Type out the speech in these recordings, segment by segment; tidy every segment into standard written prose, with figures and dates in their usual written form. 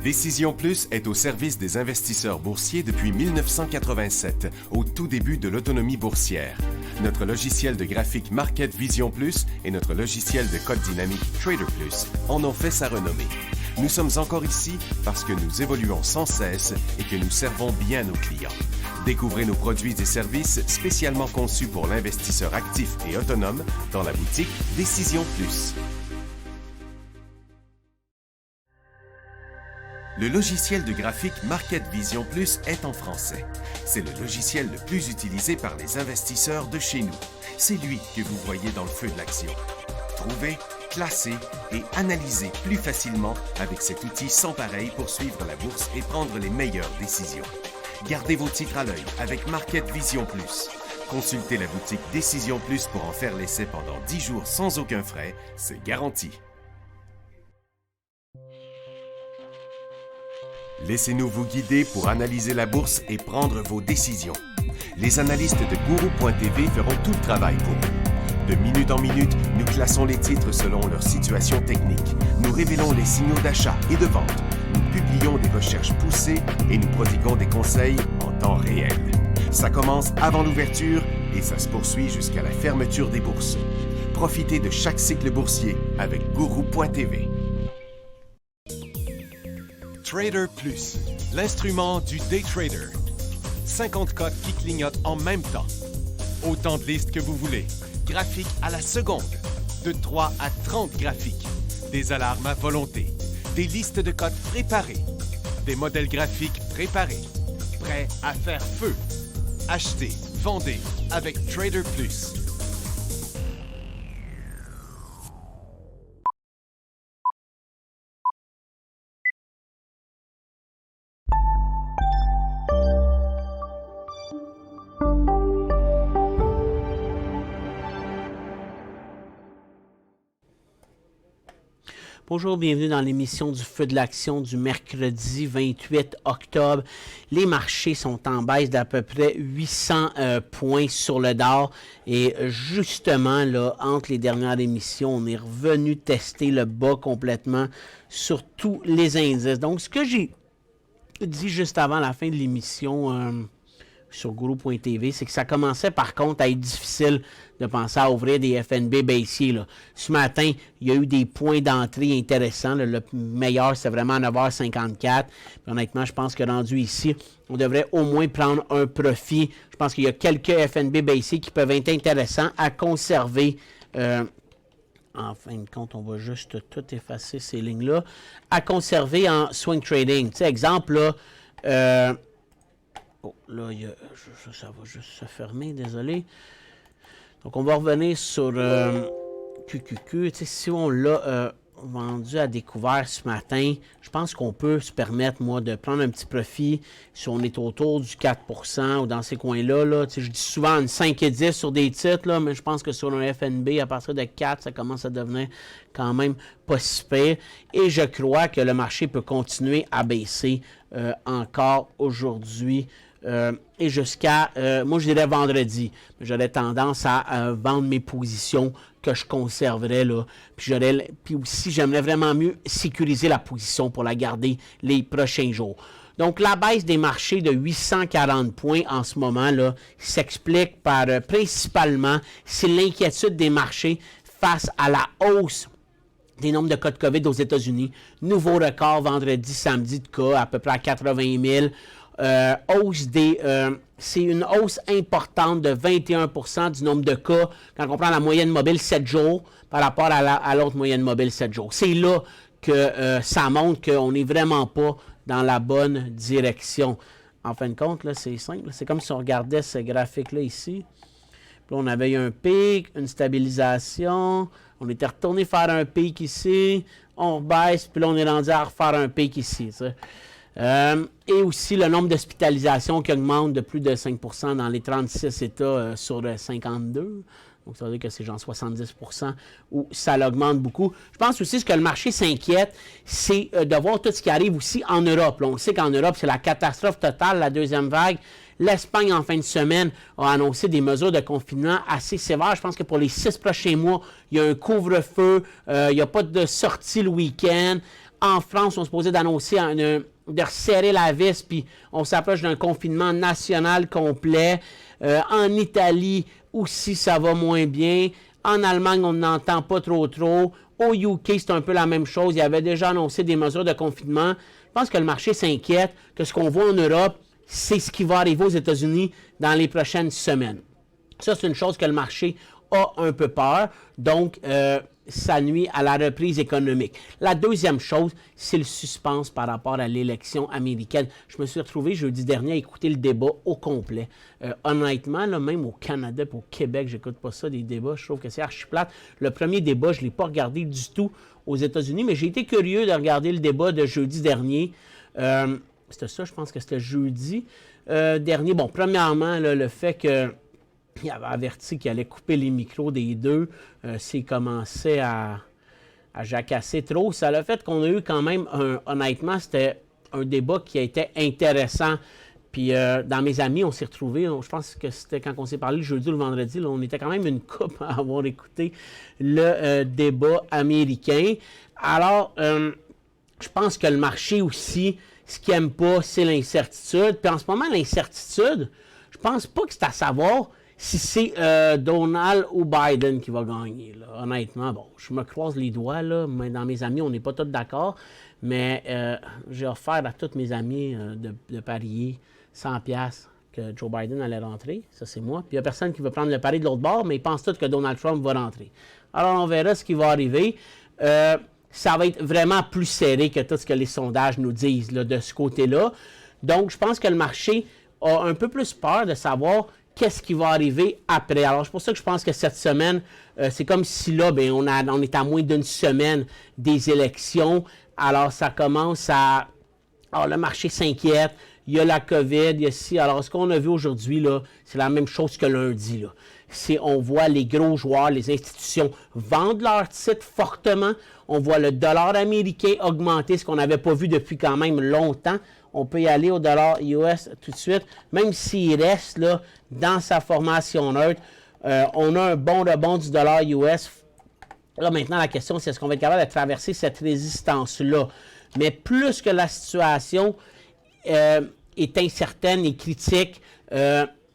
Décision Plus est au service des investisseurs boursiers depuis 1987, au tout début de l'autonomie boursière. Notre logiciel de graphique Market Vision Plus et notre logiciel de code dynamique Trader Plus en ont fait sa renommée. Nous sommes encore ici parce que nous évoluons sans cesse et que nous servons bien nos clients. Découvrez nos produits et services spécialement conçus pour l'investisseur actif et autonome dans la boutique Décision Plus. Le logiciel de graphique Market Vision Plus est en français. C'est le logiciel le plus utilisé par les investisseurs de chez nous. C'est lui que vous voyez dans le feu de l'action. Trouvez, classez et analysez plus facilement avec cet outil sans pareil pour suivre la bourse et prendre les meilleures décisions. Gardez vos titres à l'œil avec Market Vision Plus. Consultez la boutique Décision Plus pour en faire l'essai pendant 10 jours sans aucun frais, c'est garanti. Laissez-nous vous guider pour analyser la bourse et prendre vos décisions. Les analystes de Guru.tv feront tout le travail pour vous. De minute en minute, nous classons les titres selon leur situation technique. Nous révélons les signaux d'achat et de vente. Nous publions des recherches poussées et nous prodiguons des conseils en temps réel. Ça commence avant l'ouverture et ça se poursuit jusqu'à la fermeture des bourses. Profitez de chaque cycle boursier avec Guru.tv. Trader Plus, l'instrument du day trader. 50 cotes qui clignotent en même temps. Autant de listes que vous voulez. Graphiques à la seconde. De 3 à 30 graphiques. Des alarmes à volonté. Des listes de cotes préparées. Des modèles graphiques préparés. Prêts à faire feu. Achetez, vendez avec Trader Plus. Bonjour, bienvenue dans l'émission du Feu de l'action du mercredi 28 octobre. Les marchés sont en baisse d'à peu près 800 points sur le Dow. Et justement, là, entre les dernières émissions, on est revenu tester le bas complètement sur tous les indices. Donc, ce que j'ai dit juste avant la fin de l'émission sur Guru.tv, c'est que ça commençait par contre à être difficile de penser à ouvrir des FNB baissiers. Là. Ce matin, il y a eu des points d'entrée intéressants. Là. Le meilleur, c'est vraiment à 9h54. Puis, honnêtement, je pense que rendu ici, on devrait au moins prendre un profit. Je pense qu'il y a quelques FNB baissiers qui peuvent être intéressants à conserver. En fin de compte, on va juste tout effacer ces lignes-là. À conserver en swing trading. Tu sais, exemple, là, oh, là, ça va juste se fermer, désolé. Donc, on va revenir sur QQQ. Tu sais, si on l'a vendu à découvert ce matin, je pense qu'on peut se permettre, moi, de prendre un petit profit si on est autour du 4% ou dans ces coins-là. Là. Tu sais, je dis souvent une 5 et 10 sur des titres, là, mais je pense que sur un FNB, à partir de 4, ça commence à devenir quand même pas si pire. Et je crois que le marché peut continuer à baisser encore aujourd'hui. Et jusqu'à, moi je dirais vendredi, j'aurais tendance à vendre mes positions que je conserverais là. Puis aussi, j'aimerais vraiment mieux sécuriser la position pour la garder les prochains jours. Donc, la baisse des marchés de 840 points en ce moment là s'explique par principalement, c'est l'inquiétude des marchés face à la hausse des nombres de cas de COVID aux États-Unis. Nouveau record vendredi, samedi de cas, à peu près à 80 000. C'est une hausse importante de 21% du nombre de cas quand on prend la moyenne mobile 7 jours par rapport à l'autre moyenne mobile 7 jours. C'est là que ça montre qu'on n'est vraiment pas dans la bonne direction. En fin de compte, là, c'est simple. C'est comme si on regardait ce graphique-là ici. Puis là, on avait eu un pic, une stabilisation. On était retourné faire un pic ici. On rebaisse, puis là, on est rendu à refaire un pic ici. Et aussi le nombre d'hospitalisations qui augmente de plus de 5% dans les 36 États sur 52. Donc, ça veut dire que c'est genre 70% où ça l'augmente beaucoup. Je pense aussi que le marché s'inquiète, c'est de voir tout ce qui arrive aussi en Europe. Là, on sait qu'en Europe, c'est la catastrophe totale, la deuxième vague. L'Espagne, en fin de semaine, a annoncé des mesures de confinement assez sévères. Je pense que pour les 6 prochains mois, il y a un couvre-feu, il n'y a pas de sortie le week-end. En France, on se posait d'annoncer de resserrer la vis, puis on s'approche d'un confinement national complet. En Italie aussi, ça va moins bien. En Allemagne, on n'entend pas trop. Au UK, c'est un peu la même chose. Il y avait déjà annoncé des mesures de confinement. Je pense que le marché s'inquiète que ce qu'on voit en Europe, c'est ce qui va arriver aux États-Unis dans les prochaines semaines. Ça, c'est une chose que le marché a un peu peur. Donc, ça nuit à la reprise économique. La deuxième chose, c'est le suspense par rapport à l'élection américaine. Je me suis retrouvé jeudi dernier à écouter le débat au complet. Honnêtement, là, même au Canada et au Québec, j'écoute pas ça, des débats. Je trouve que c'est archi plate. Le premier débat, je ne l'ai pas regardé du tout aux États-Unis, mais j'ai été curieux de regarder le débat de jeudi dernier. C'était ça, je pense que c'était jeudi dernier. Bon, premièrement, là, le fait que il avait averti qu'il allait couper les micros des deux. S'il commençait à jacasser trop, ça l'a fait qu'on a eu quand même, honnêtement, c'était un débat qui a été intéressant. Puis dans mes amis, on s'est retrouvés, je pense que c'était quand on s'est parlé le jeudi ou le vendredi, là, on était quand même une couple à avoir écouté le débat américain. Alors, je pense que le marché aussi, ce qu'il n'aime pas, c'est l'incertitude. Puis en ce moment, l'incertitude, je pense pas que c'est à savoir si c'est Donald ou Biden qui va gagner. Là. Honnêtement, bon, je me croise les doigts, là, mais dans mes amis, on n'est pas tous d'accord, mais j'ai offert à tous mes amis de parier 100$ que Joe Biden allait rentrer. Ça, c'est moi. Puis il n'y a personne qui veut prendre le pari de l'autre bord, mais ils pensent tous que Donald Trump va rentrer. Alors, on verra ce qui va arriver. Ça va être vraiment plus serré que tout ce que les sondages nous disent là, de ce côté-là. Donc, je pense que le marché a un peu plus peur de savoir qu'est-ce qui va arriver après. Alors, c'est pour ça que je pense que cette semaine, c'est comme si là, bien, on est à moins d'une semaine des élections. Alors, ça commence à... Alors, le marché s'inquiète. Il y a la COVID, il y a ci. Alors, ce qu'on a vu aujourd'hui, là, c'est la même chose que lundi, là. On voit les gros joueurs, les institutions vendre leurs titres fortement. On voit le dollar américain augmenter, ce qu'on n'avait pas vu depuis quand même longtemps. On peut y aller au dollar US tout de suite, même s'il reste là, dans sa formation neutre. On a un bon rebond du dollar US. Là, maintenant, la question, c'est est-ce qu'on va être capable de traverser cette résistance-là? Mais plus que la situation est incertaine et critique,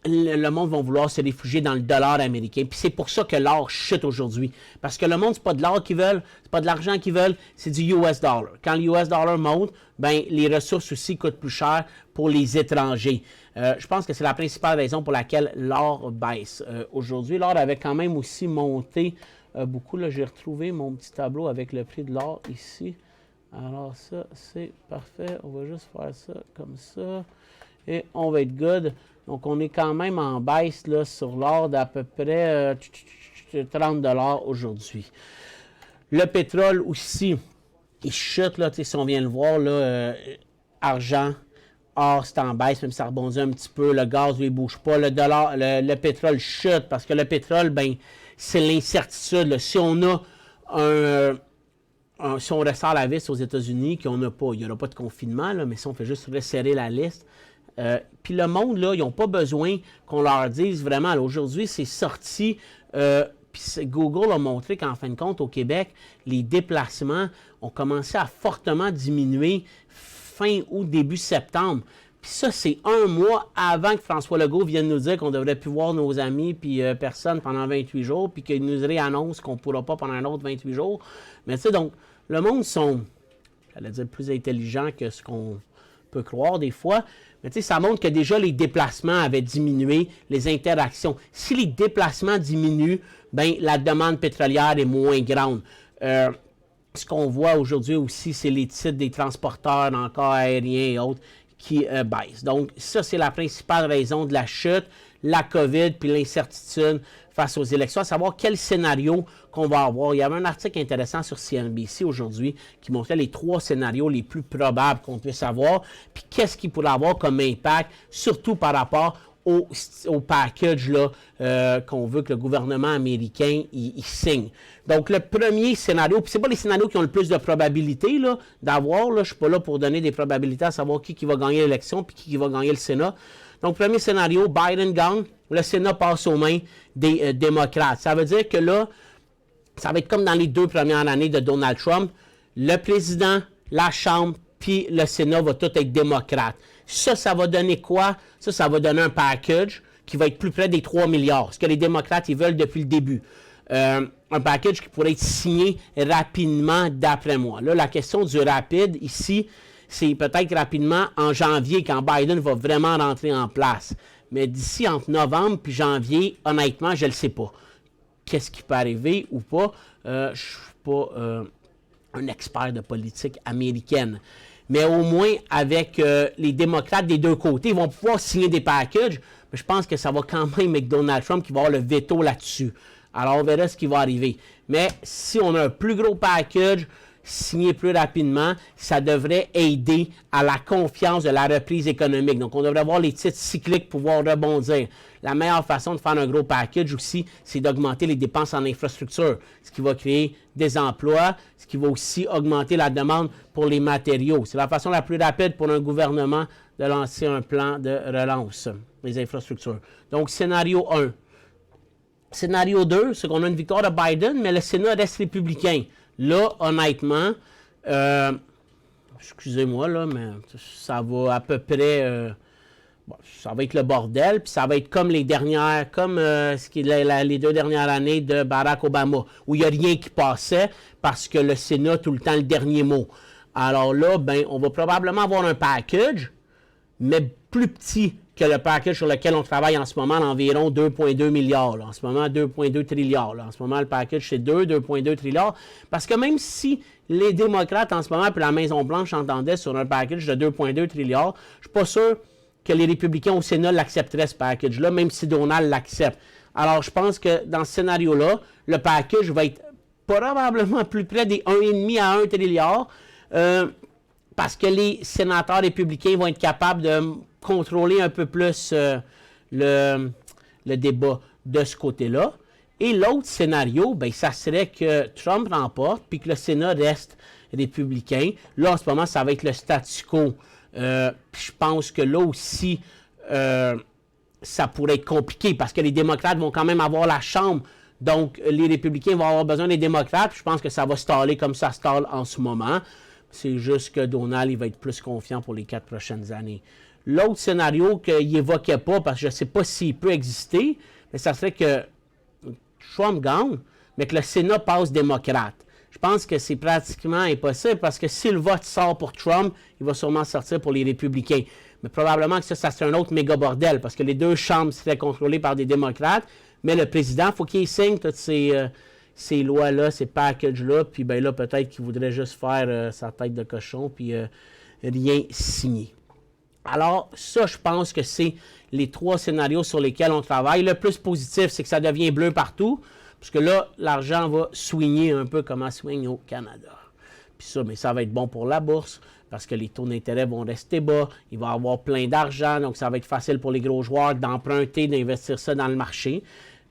le monde va vouloir se réfugier dans le dollar américain. Puis c'est pour ça que l'or chute aujourd'hui. Parce que le monde, c'est pas de l'or qu'ils veulent, c'est pas de l'argent qu'ils veulent, c'est du US dollar. Quand le US dollar monte, ben les ressources aussi coûtent plus cher pour les étrangers. Je pense que c'est la principale raison pour laquelle l'or baisse. Aujourd'hui, l'or avait quand même aussi monté beaucoup. Là, j'ai retrouvé mon petit tableau avec le prix de l'or ici. Alors ça, c'est parfait. On va juste faire ça comme ça. Et on va être good. Donc, on est quand même en baisse là, sur l'or d'à peu près 30$ aujourd'hui. Le pétrole aussi, il chute, là, si on vient le voir, là, argent, or, c'est en baisse, même si ça rebondit un petit peu. Le gaz, lui, il ne bouge pas. Le dollar, le pétrole chute, parce que le pétrole, ben, c'est l'incertitude. Là. Si on a si on resserre la vis aux États-Unis, qu'on n'a pas, il n'y aura pas de confinement, là, mais si on fait juste resserrer la liste, puis le monde, là, ils n'ont pas besoin qu'on leur dise vraiment. Aujourd'hui, c'est sorti. Puis Google a montré qu'en fin de compte, au Québec, les déplacements ont commencé à fortement diminuer fin août, début septembre. Puis ça, c'est un mois avant que François Legault vienne nous dire qu'on ne devrait plus voir nos amis puis personne pendant 28 jours, puis qu'il nous réannonce qu'on ne pourra pas pendant un autre 28 jours. Mais tu sais, donc, le monde sont, j'allais dire, plus intelligents que ce qu'on peut croire des fois. Mais tu sais, ça montre que déjà les déplacements avaient diminué, les interactions. Si les déplacements diminuent, bien, la demande pétrolière est moins grande. Ce qu'on voit aujourd'hui aussi, c'est les titres des transporteurs, encore aériens et autres, qui baissent. Donc, ça, c'est la principale raison de la chute, la COVID, puis l'incertitude face aux élections, à savoir quel scénario qu'on va avoir. Il y avait un article intéressant sur CNBC aujourd'hui qui montrait les 3 scénarios les plus probables qu'on puisse avoir, puis qu'est-ce qui pourrait avoir comme impact, surtout par rapport au package là, qu'on veut que le gouvernement américain il signe. Donc, le premier scénario, puis c'est pas les scénarios qui ont le plus de probabilité là, d'avoir, là, je suis pas là pour donner des probabilités à savoir qui va gagner l'élection puis qui va gagner le Sénat. Donc, premier scénario, Biden gagne, le Sénat passe aux mains des démocrates. Ça veut dire que là, ça va être comme dans les 2 premières années de Donald Trump. Le président, la Chambre puis le Sénat va tout être démocrate. Ça va donner quoi? Ça va donner un package qui va être plus près des 3 milliards, ce que les démocrates ils veulent depuis le début. Un package qui pourrait être signé rapidement, d'après moi. Là, la question du rapide, ici, c'est peut-être rapidement en janvier, quand Biden va vraiment rentrer en place. Mais d'ici entre novembre puis janvier, honnêtement, je ne le sais pas. Qu'est-ce qui peut arriver ou pas? Je ne suis pas un expert de politique américaine. Mais au moins, avec les démocrates des deux côtés, ils vont pouvoir signer des packages. Mais je pense que ça va quand même avec Donald Trump qui va avoir le veto là-dessus. Alors, on verra ce qui va arriver. Mais si on a un plus gros package signé plus rapidement, ça devrait aider à la confiance de la reprise économique. Donc, on devrait voir les titres cycliques pouvoir rebondir. La meilleure façon de faire un gros package aussi, c'est d'augmenter les dépenses en infrastructure, ce qui va créer des emplois, ce qui va aussi augmenter la demande pour les matériaux. C'est la façon la plus rapide pour un gouvernement de lancer un plan de relance des infrastructures. Donc, scénario 1. Scénario 2, c'est qu'on a une victoire de Biden, mais le Sénat reste républicain. Là, honnêtement, excusez-moi, là, mais ça va à peu près... ça va être le bordel, puis ça va être comme les dernières, comme les 2 dernières années de Barack Obama, où il n'y a rien qui passait parce que le Sénat a tout le temps le dernier mot. Alors là, on va probablement avoir un package, mais plus petit que le package sur lequel on travaille en ce moment, d'environ 2,2 milliards. Là. En ce moment, 2,2 trilliards. Là. En ce moment, le package, c'est 2,2 trilliards. Parce que même si les démocrates, en ce moment, puis la Maison-Blanche entendaient sur un package de 2,2 trilliards, je ne suis pas sûr que les républicains au Sénat l'accepteraient, ce package-là, même si Donald l'accepte. Alors, je pense que dans ce scénario-là, le package va être probablement plus près des 1,5 à 1 trilliard, parce que les sénateurs républicains vont être capables de contrôler un peu plus le débat de ce côté-là. Et l'autre scénario, ça serait que Trump remporte puis que le Sénat reste républicain. Là, en ce moment, ça va être le statu quo. Je pense que là aussi, ça pourrait être compliqué parce que les démocrates vont quand même avoir la Chambre. Donc, les républicains vont avoir besoin des démocrates. Je pense que ça va staller comme ça stalle en ce moment. C'est juste que Donald, il va être plus confiant pour les 4 prochaines années. L'autre scénario qu'il n'évoquait pas, parce que je ne sais pas s'il peut exister, mais ça serait que Trump gagne, mais que le Sénat passe démocrate. Je pense que c'est pratiquement impossible parce que si le vote sort pour Trump, il va sûrement sortir pour les républicains. Mais probablement que ça serait un autre méga bordel parce que les 2 chambres seraient contrôlées par des démocrates, mais le président, il faut qu'il signe toutes ces lois-là, ces packages-là, puis là, peut-être qu'il voudrait juste faire sa tête de cochon, puis rien signer. Alors, ça, je pense que c'est les 3 scénarios sur lesquels on travaille. Le plus positif, c'est que ça devient bleu partout, parce que là, l'argent va swinguer un peu comme elle swing au Canada. Puis ça, mais ça va être bon pour la bourse, parce que les taux d'intérêt vont rester bas, il va y avoir plein d'argent, donc ça va être facile pour les gros joueurs d'emprunter, d'investir ça dans le marché.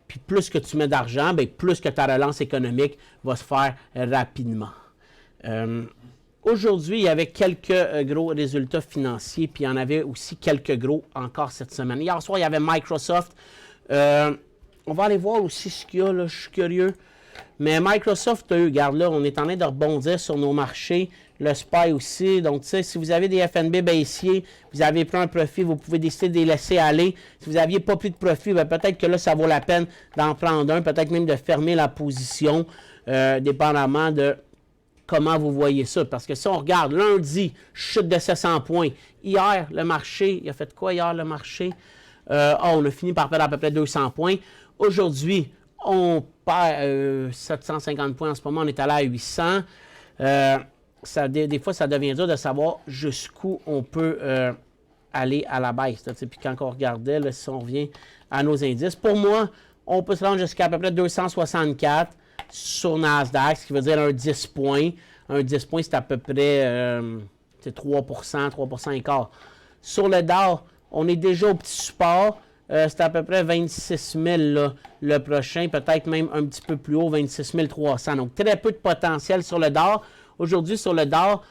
Puis plus que tu mets d'argent, plus que ta relance économique va se faire rapidement. Aujourd'hui, il y avait quelques gros résultats financiers, puis il y en avait aussi quelques gros encore cette semaine. Hier soir, il y avait Microsoft. On va aller voir aussi ce qu'il y a, là, je suis curieux. Mais Microsoft a eu, regarde là, on est en train de rebondir sur nos marchés. Le SPY aussi. Donc, tu sais, si vous avez des FNB baissiers, vous avez pris un profit, vous pouvez décider de les laisser aller. Si vous n'aviez pas pris de profit, peut-être que là, ça vaut la peine d'en prendre un, peut-être même de fermer la position, dépendamment de comment vous voyez ça. Parce que si on regarde, lundi, chute de 700 points. Hier, le marché, il a fait quoi hier, le marché? On a fini par perdre à peu près 200 points. Aujourd'hui, on perd 750 points en ce moment, on est allé à 800. Des fois, ça devient dur de savoir jusqu'où on peut aller à la baisse. Puis quand on regardait, là, si on revient à nos indices, pour moi, on peut se rendre jusqu'à peu près 264 sur Nasdaq, ce qui veut dire un 10 points. Un 10 points, c'est à peu près 3%, et quart. Sur le Dow, on est déjà au petit support. C'est à peu près 26 000 là, le prochain, peut-être même un petit peu plus haut, 26 300. Donc, très peu de potentiel sur le Dow. Aujourd'hui, sur le Dow,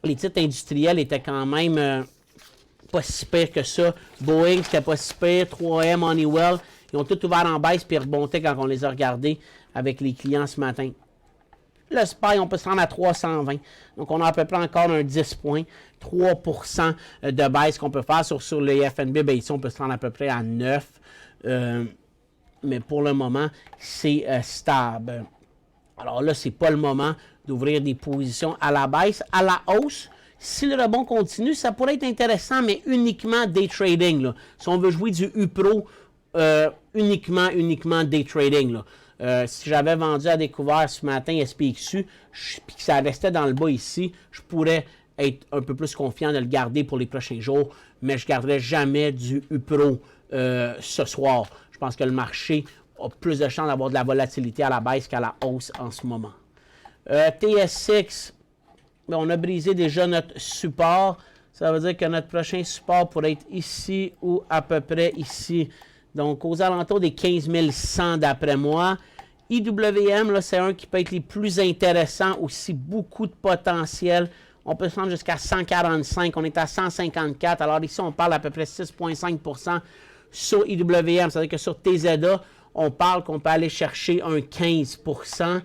les titres industriels étaient quand même pas si pire que ça. Boeing, c'était pas si pire. 3M, Honeywell, ils ont tout ouvert en baisse puis rebonté quand on les a regardés avec les clients ce matin. Le SPY, on peut se rendre à 320. Donc, on a à peu près encore un 10 points. 3% de baisse qu'on peut faire sur les FNB. Bien, ici, on peut se rendre à peu près à 9. Mais pour le moment, c'est stable. Alors là, ce n'est pas le moment d'ouvrir des positions à la baisse. À la hausse, si le rebond continue, ça pourrait être intéressant, mais uniquement day trading. Là. Si on veut jouer du UPRO, uniquement day trading. Là. Si j'avais vendu à découvert ce matin SPXU, puis que ça restait dans le bas ici, je pourrais être un peu plus confiant de le garder pour les prochains jours, mais je ne garderai jamais du UPRO ce soir. Je pense que le marché a plus de chances d'avoir de la volatilité à la baisse qu'à la hausse en ce moment. TSX, on a brisé déjà notre support. Ça veut dire que notre prochain support pourrait être ici ou à peu près ici. Donc, aux alentours des 15 100 d'après moi. IWM, c'est un qui peut être les plus intéressants, aussi beaucoup de potentiel. On peut se rendre jusqu'à 145, on est à 154. Alors ici, on parle à peu près 6,5% sur IWM. C'est-à-dire que sur TZA, on parle qu'on peut aller chercher un 15%.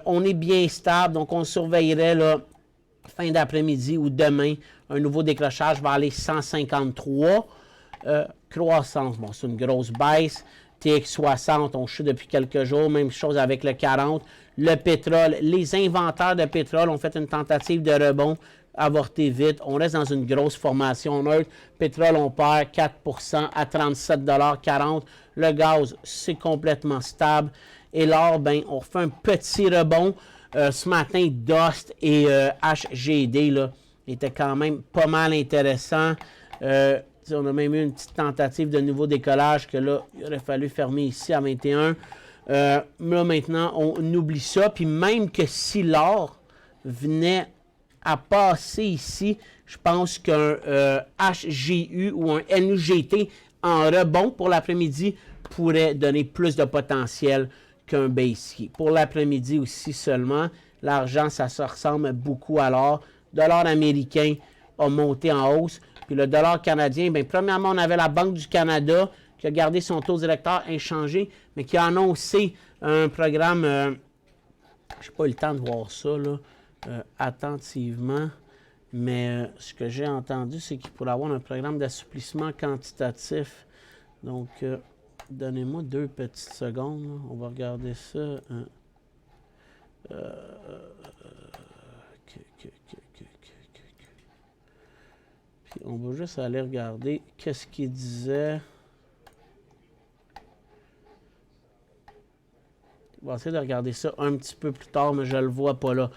On est bien stable, donc on surveillerait là, fin d'après-midi ou demain, un nouveau décrochage vers les 153. Croissance, bon, c'est une grosse baisse. TX60, on chute depuis quelques jours. Même chose avec le 40. Le pétrole, les inventaires de pétrole ont fait une tentative de rebond, avorté vite. On reste dans une grosse formation neutre. Pétrole, on perd 4% à 37,40 $. Le gaz, c'est complètement stable. Et l'or, ben, on refait un petit rebond. Ce matin, Dust et HGD là, étaient quand même pas mal intéressants. On a même eu une petite tentative de nouveau décollage que là, il aurait fallu fermer ici à 21. Là, maintenant, on oublie ça. Puis même que si l'or venait à passer ici, je pense qu'un HGU ou un NUGT en rebond pour l'après-midi pourrait donner plus de potentiel qu'un baissier. Pour l'après-midi aussi seulement, l'argent, ça se ressemble beaucoup à l'or. Le dollar américain a monté en hausse. Puis le dollar canadien, bien, premièrement, on avait la Banque du Canada qui a gardé son taux directeur inchangé, mais qui a annoncé un programme, je n'ai pas eu le temps de voir ça là, attentivement, mais ce que j'ai entendu, c'est qu'il pourrait avoir un programme d'assouplissement quantitatif. Donc, donnez-moi 2 petites secondes. Là. On va regarder ça. Puis on va juste aller regarder qu'est-ce qu'il disait. On va essayer de regarder ça un petit peu plus tard, mais je ne le vois pas là.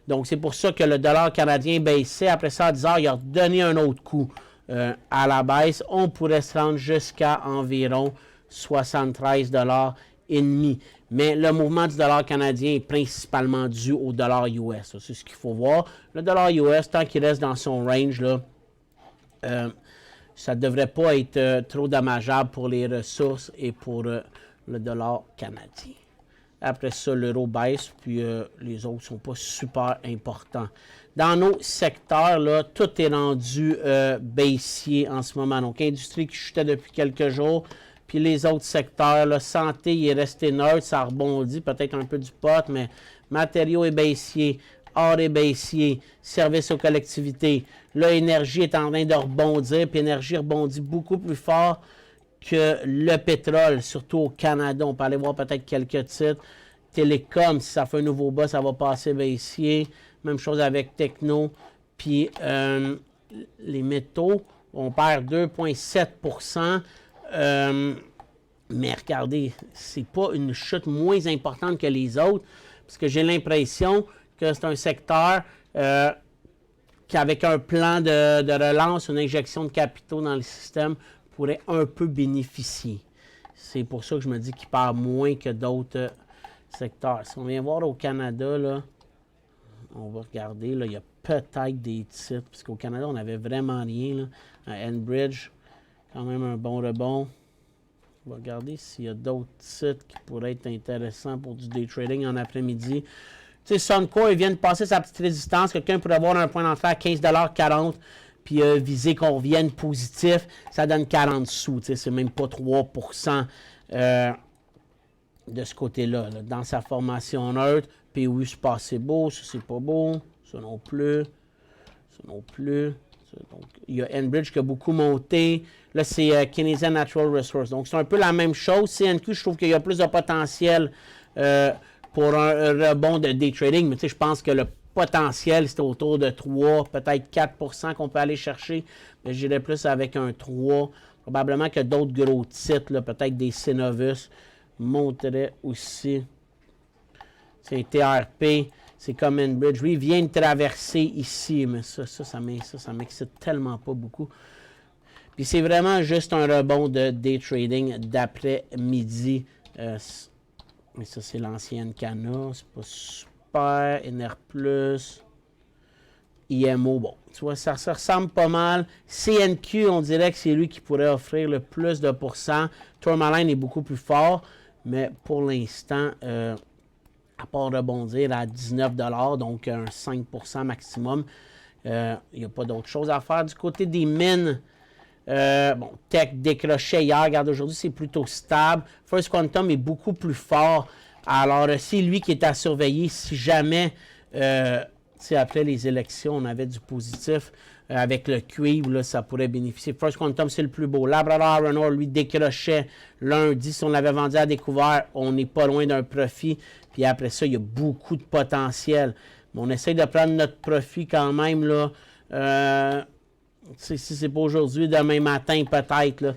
Donc, c'est pour ça que le dollar canadien baissait. Après ça, à 10 heures, il a redonné un autre coup à la baisse. On pourrait se rendre jusqu'à environ 73,5 $. Mais le mouvement du dollar canadien est principalement dû au dollar US. C'est ce qu'il faut voir. Le dollar US, tant qu'il reste dans son range, là, ça ne devrait pas être trop dommageable pour les ressources et pour le dollar canadien. Après ça, l'euro baisse, puis les autres ne sont pas super importants. Dans nos secteurs, là, tout est rendu baissier en ce moment. Donc, industrie qui chutait depuis quelques jours, puis les autres secteurs, là, santé, il est resté neutre, ça rebondit, peut-être un peu du pot, mais matériaux est baissier, or est baissier, services aux collectivités. Là, énergie est en train de rebondir, puis énergie rebondit beaucoup plus fort que le pétrole, surtout au Canada. On peut aller voir peut-être quelques titres. Télécom, si ça fait un nouveau bas, ça va passer baissier. Même chose avec Techno. Puis les métaux, on perd 2,7%. Mais regardez, c'est pas une chute moins importante que les autres, parce que j'ai l'impression que c'est un secteur qui, avec un plan de relance, une injection de capitaux dans le système, pourrait un peu bénéficier. C'est pour ça que je me dis qu'il perd moins que d'autres secteurs. Si on vient voir au Canada, là, on va regarder, là, il y a peut-être des titres, parce qu'au Canada, on n'avait vraiment rien. Là. À Enbridge, quand même un bon rebond. On va regarder s'il y a d'autres titres qui pourraient être intéressants pour du day trading en après-midi. Tu sais, Suncor, il vient de passer sa petite résistance. Quelqu'un pourrait avoir un point d'entrée à 15,40 $. Puis viser qu'on revienne positif, ça donne 40 sous. C'est même pas 3%. de ce côté-là. Là. Dans sa formation neutre, puis oui, c'est pas assez beau, ça c'est pas beau, ça non plus, ça non plus. Donc, il y a Enbridge qui a beaucoup monté. Là, c'est Keynesian Natural Resources. Donc, c'est un peu la même chose. CNQ, je trouve qu'il y a plus de potentiel pour un rebond de day trading. Mais tu sais, je pense que le potentiel, c'est autour de 3, peut-être 4 qu'on peut aller chercher. Mais j'irais plus avec un 3. Probablement que d'autres gros titres, là, peut-être des Cenovus, monteraient aussi. C'est TRP. C'est comme Enbridge. Lui, il vient de traverser ici, mais ça m'excite tellement pas beaucoup. Puis c'est vraiment juste un rebond de day trading d'après-midi. Mais ça, c'est l'ancienne Cana. C'est pas super. NR+. IMO, bon, tu vois, ça ressemble pas mal. CNQ, on dirait que c'est lui qui pourrait offrir le plus de pourcents. Tourmaline est beaucoup plus fort, mais pour l'instant... à part rebondir à 19 $, donc un 5 maximum. Il n'y a pas d'autre chose à faire. Du côté des mines, bon, Tech décrochait hier. Regarde, aujourd'hui, c'est plutôt stable. First Quantum est beaucoup plus fort. Alors, c'est lui qui est à surveiller. Si jamais, après les élections, on avait du positif avec le cuivre, là, ça pourrait bénéficier. First Quantum, c'est le plus beau. Labrador Iron Ore, lui, décrochait lundi. Si on l'avait vendu à découvert, on n'est pas loin d'un profit. Puis après ça, il y a beaucoup de potentiel. Mais on essaye de prendre notre profit quand même, là. Si c'est pas aujourd'hui, demain matin, peut-être, là.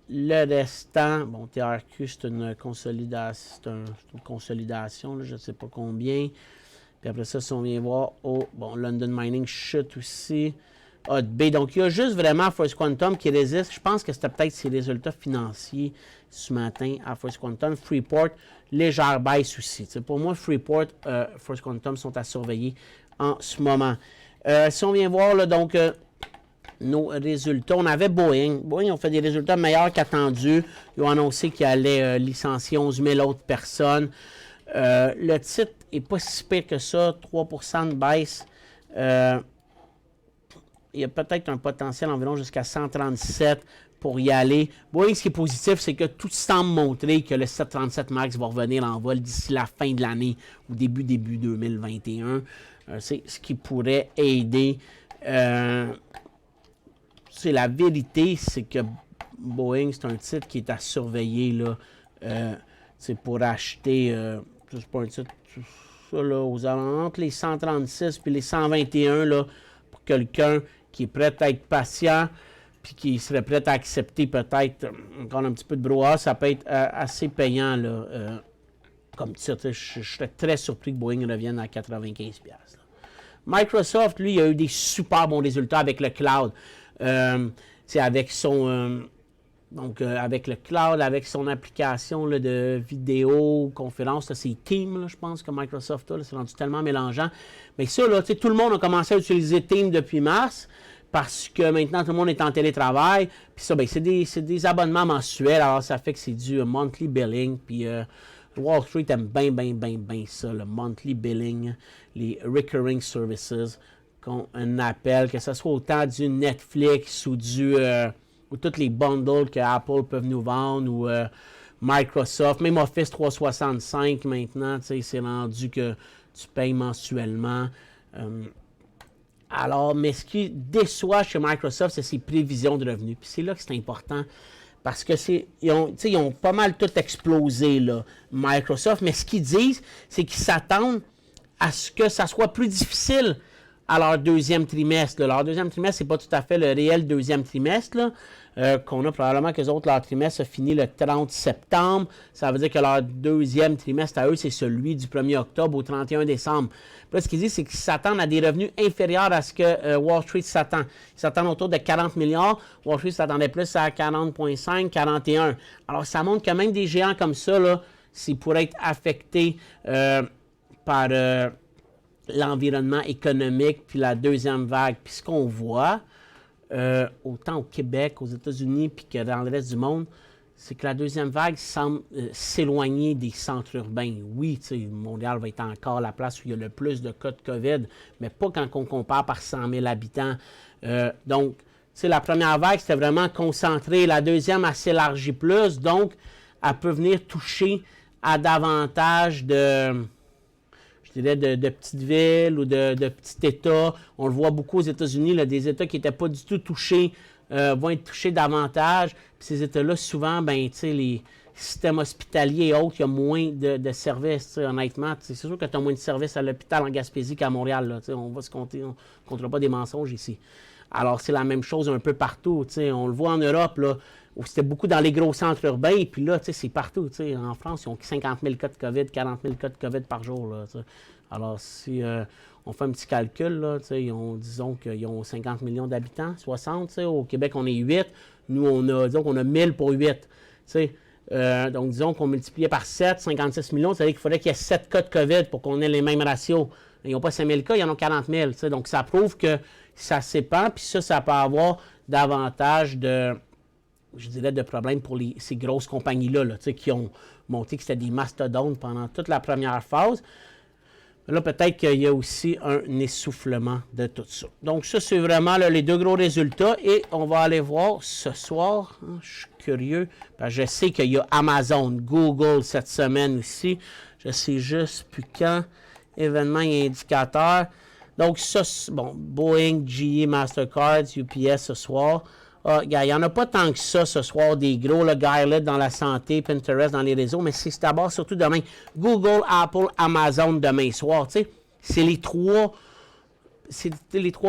Le restant, bon, TRQ, c'est une consolidation, là, je ne sais pas combien. Puis après ça, si on vient voir, bon, London Mining chute aussi. B. Donc, il y a juste vraiment First Quantum qui résiste. Je pense que c'était peut-être ses résultats financiers ce matin à First Quantum. Freeport, légère baisse aussi. T'sais, pour moi, Freeport, First Quantum sont à surveiller en ce moment. Si on vient voir, là, donc, nos résultats, on avait Boeing. Boeing ont fait des résultats meilleurs qu'attendus. Ils ont annoncé qu'ils allaient licencier 11 000 autres personnes. Le titre n'est pas si pire que ça, 3% de baisse. Il y a peut-être un potentiel environ jusqu'à 137 pour y aller. Boeing, ce qui est positif, c'est que tout semble montrer que le 737 MAX va revenir en vol d'ici la fin de l'année ou début 2021. C'est ce qui pourrait aider. C'est la vérité, c'est que Boeing, c'est un titre qui est à surveiller là. C'est pour acheter, c'est pas un titre, ça, là, aux alentours entre les 136 puis les 121 là, pour quelqu'un qui est prêt à être patient puis qui serait prêt à accepter peut-être encore un petit peu de brouhaha, ça peut être assez payant là, comme titre. Je serais très surpris que Boeing revienne à 95$. Là. Microsoft, lui, il a eu des super bons résultats avec le cloud. C'est avec son... avec le cloud, avec son application là, de vidéoconférence, là, c'est Teams, là, je pense que Microsoft a, c'est rendu tellement mélangeant. Mais ça, là, tout le monde a commencé à utiliser Teams depuis mars, parce que maintenant, tout le monde est en télétravail. Puis ça, ben, c'est des abonnements mensuels, alors ça fait que c'est du monthly billing. Puis Wall Street aime bien ça, le monthly billing, les recurring services, qu'on appelle, que ce soit autant du Netflix ou du... ou tous les bundles que Apple peuvent nous vendre, ou Microsoft, même Office 365 maintenant, c'est rendu que tu payes mensuellement. Alors, mais ce qui déçoit chez Microsoft, c'est ses prévisions de revenus. Puis c'est là que c'est important, parce que ils ont pas mal tout explosé, là, Microsoft, mais ce qu'ils disent, c'est qu'ils s'attendent à ce que ça soit plus difficile à leur deuxième trimestre. Là. Leur deuxième trimestre, c'est pas tout à fait le réel deuxième trimestre, là, qu'on a probablement qu'eux autres, leur trimestre se finit le 30 septembre. Ça veut dire que leur deuxième trimestre à eux, c'est celui du 1er octobre au 31 décembre. Puis là, ce qu'ils disent, c'est qu'ils s'attendent à des revenus inférieurs à ce que Wall Street s'attend. Ils s'attendent autour de 40 milliards. Wall Street s'attendait plus à 40,5, 41. Alors, ça montre que même des géants comme ça, là, s'ils pourraient être affectés par... l'environnement économique, puis la deuxième vague. Puis ce qu'on voit, autant au Québec, aux États-Unis, puis que dans le reste du monde, c'est que la deuxième vague semble s'éloigner des centres urbains. Oui, tu sais, Montréal va être encore la place où il y a le plus de cas de COVID, mais pas quand on compare par 100 000 habitants. Donc, tu sais, la première vague, c'était vraiment concentré. La deuxième, elle s'élargit plus. Donc, elle peut venir toucher à davantage de, je dirais, de petites villes ou de petits États. On le voit beaucoup aux États-Unis, là, des États qui n'étaient pas du tout touchés vont être touchés davantage. Puis ces États-là, souvent, ben, tu sais, les systèmes hospitaliers et autres, il y a moins de services, honnêtement. C'est sûr que tu as moins de services à l'hôpital en Gaspésie qu'à Montréal. Là, on va se compter, on ne comptera pas des mensonges ici. Alors, c'est la même chose un peu partout. On le voit en Europe, là, où c'était beaucoup dans les gros centres urbains, et puis là, c'est partout. En France, ils ont 50 000 cas de COVID, 40 000 cas de COVID par jour. Là, alors, si on fait un petit calcul, là, disons qu'ils ont 50 millions d'habitants, 60, au Québec, on est 8. Nous, disons qu'on a 1000 pour 8. Donc, disons qu'on multipliait par 7, 56 millions, ça veut dire qu'il faudrait qu'il y ait 7 cas de COVID pour qu'on ait les mêmes ratios. Ils n'ont pas 5 000 cas, ils en ont 40 000. Donc, ça prouve que ça s'épand, puis ça peut avoir davantage de, je dirais, de problèmes pour ces grosses compagnies-là, là, qui ont montré que c'était des mastodontes pendant toute la première phase. Là, peut-être qu'il y a aussi un essoufflement de tout ça. Donc, ça, c'est vraiment là, les deux gros résultats. Et on va aller voir ce soir. Je suis curieux. Parce que je sais qu'il y a Amazon, Google cette semaine aussi. Je sais juste plus quand. Événements et indicateurs. Donc, ça, bon, Boeing, GE, Mastercard, UPS ce soir. Il n'y en a pas tant que ça ce soir, des gros, le Guylet dans la santé, Pinterest dans les réseaux, mais c'est d'abord surtout demain. Google, Apple, Amazon demain soir. C'est les trois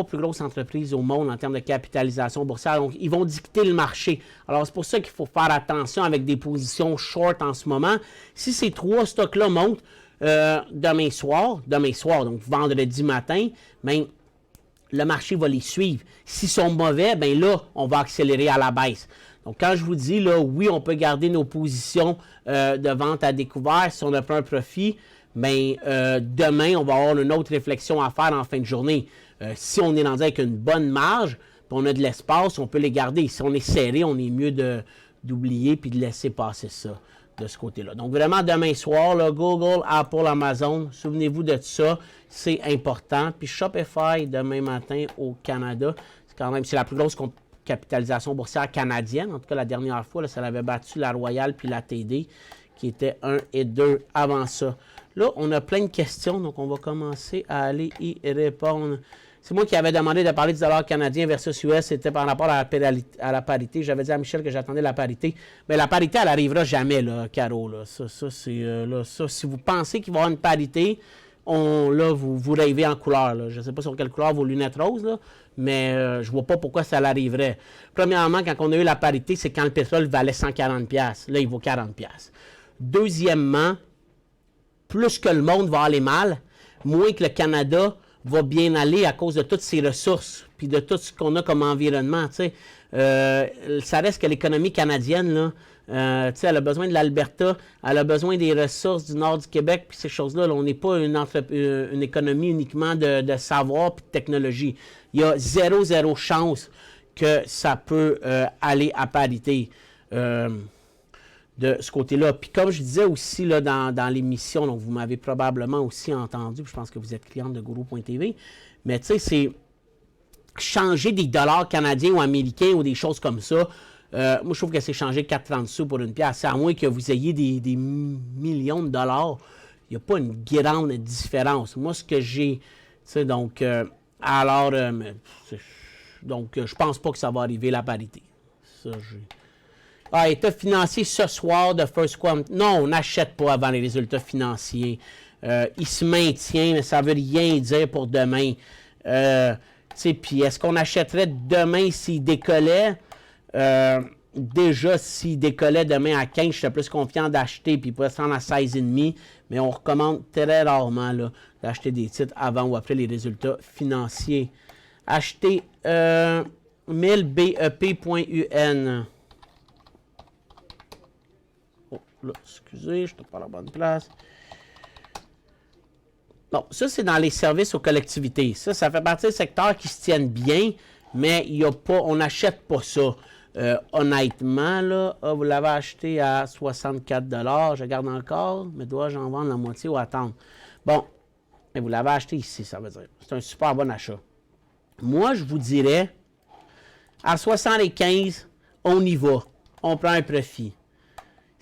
plus grosses entreprises au monde en termes de capitalisation boursière. Donc, ils vont dicter le marché. Alors, c'est pour ça qu'il faut faire attention avec des positions short en ce moment. Si ces trois stocks-là montent demain soir, donc vendredi matin, bien, le marché va les suivre. S'ils sont mauvais, bien là, on va accélérer à la baisse. Donc, quand je vous dis, là, oui, on peut garder nos positions de vente à découvert si on a pas un profit, bien, demain, on va avoir une autre réflexion à faire en fin de journée. Si on est rendu avec une bonne marge, puis on a de l'espace, on peut les garder. Si on est serré, on est mieux d'oublier puis de laisser passer ça de ce côté-là. Donc, vraiment, demain soir, là, Google, Apple, Amazon, souvenez-vous de ça, c'est important. Puis Shopify, demain matin au Canada, c'est la plus grosse capitalisation boursière canadienne. En tout cas, la dernière fois, là, ça avait battu la Royale puis la TD, qui étaient 1 et 2 avant ça. Là, on a plein de questions, donc on va commencer à aller y répondre. C'est moi qui avais demandé de parler du dollar canadien versus US, c'était par rapport à la parité. J'avais dit à Michel que j'attendais la parité. Mais la parité, elle n'arrivera jamais, là, Caro. Là. Ça, si vous pensez qu'il va y avoir une parité, là, vous rêvez en couleur. Là. Je ne sais pas sur quelle couleur vos lunettes roses, là, mais je ne vois pas pourquoi ça l'arriverait. Premièrement, quand on a eu la parité, c'est quand le pétrole valait 140$. Là, il vaut 40$. Deuxièmement, plus que le monde va aller mal, moins que le Canada va bien aller à cause de toutes ses ressources puis de tout ce qu'on a comme environnement. Ça reste que l'économie canadienne, là, elle a besoin de l'Alberta, elle a besoin des ressources du nord du Québec, puis ces choses-là, là, on n'est pas une économie uniquement de savoir et de technologie. Il y a zéro chance que ça peut aller à parité de ce côté-là. Puis comme je disais aussi là, dans l'émission, donc vous m'avez probablement aussi entendu, puis je pense que vous êtes cliente de Guru.tv, mais tu sais, c'est changer des dollars canadiens ou américains ou des choses comme ça. Moi, je trouve que c'est changer 4,30 sous pour une pièce. À moins que vous ayez des millions de dollars, il n'y a pas une grande différence. Moi, ce que j'ai, tu sais, donc, je pense pas que ça va arriver la parité. Ça, état financier ce soir de First Quantum. Non, on n'achète pas avant les résultats financiers. Il se maintient, mais ça ne veut rien dire pour demain. Puis est-ce qu'on achèterait demain s'il décollait? Déjà, s'il décollait demain à 15, je serais plus confiant d'acheter, puis il pourrait se rendre à 16,5, mais on recommande très rarement là, d'acheter des titres avant ou après les résultats financiers. Acheter 1000BEP.UN. Oh, là, excusez, je ne suis pas à la bonne place. Bon, ça, c'est dans les services aux collectivités. Ça fait partie des secteurs qui se tiennent bien, mais il y a pas, on n'achète pas ça. Honnêtement, là, vous l'avez acheté à 64$, je garde encore, mais dois-je en vendre la moitié ou attendre? Bon, mais vous l'avez acheté ici, ça veut dire. C'est un super bon achat. Moi, je vous dirais, à 75, on y va. On prend un profit.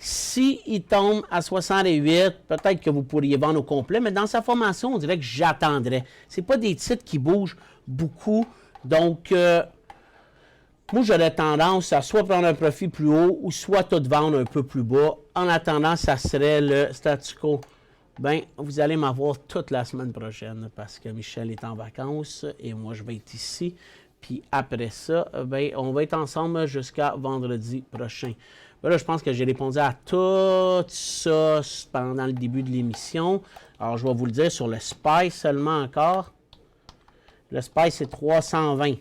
S'il tombe à 68, peut-être que vous pourriez vendre au complet, mais dans sa formation, on dirait que j'attendrais. Ce pas des titres qui bougent beaucoup. Donc, moi, j'aurais tendance à soit prendre un profit plus haut ou soit tout vendre un peu plus bas. En attendant, ça serait le statu quo. Bien, vous allez m'avoir toute la semaine prochaine parce que Michel est en vacances et moi, je vais être ici. Puis après ça, bien, on va être ensemble jusqu'à vendredi prochain. Bien là, je pense que j'ai répondu à tout ça pendant le début de l'émission. Alors, je vais vous le dire sur le SPY seulement encore. Le SPY, c'est 320.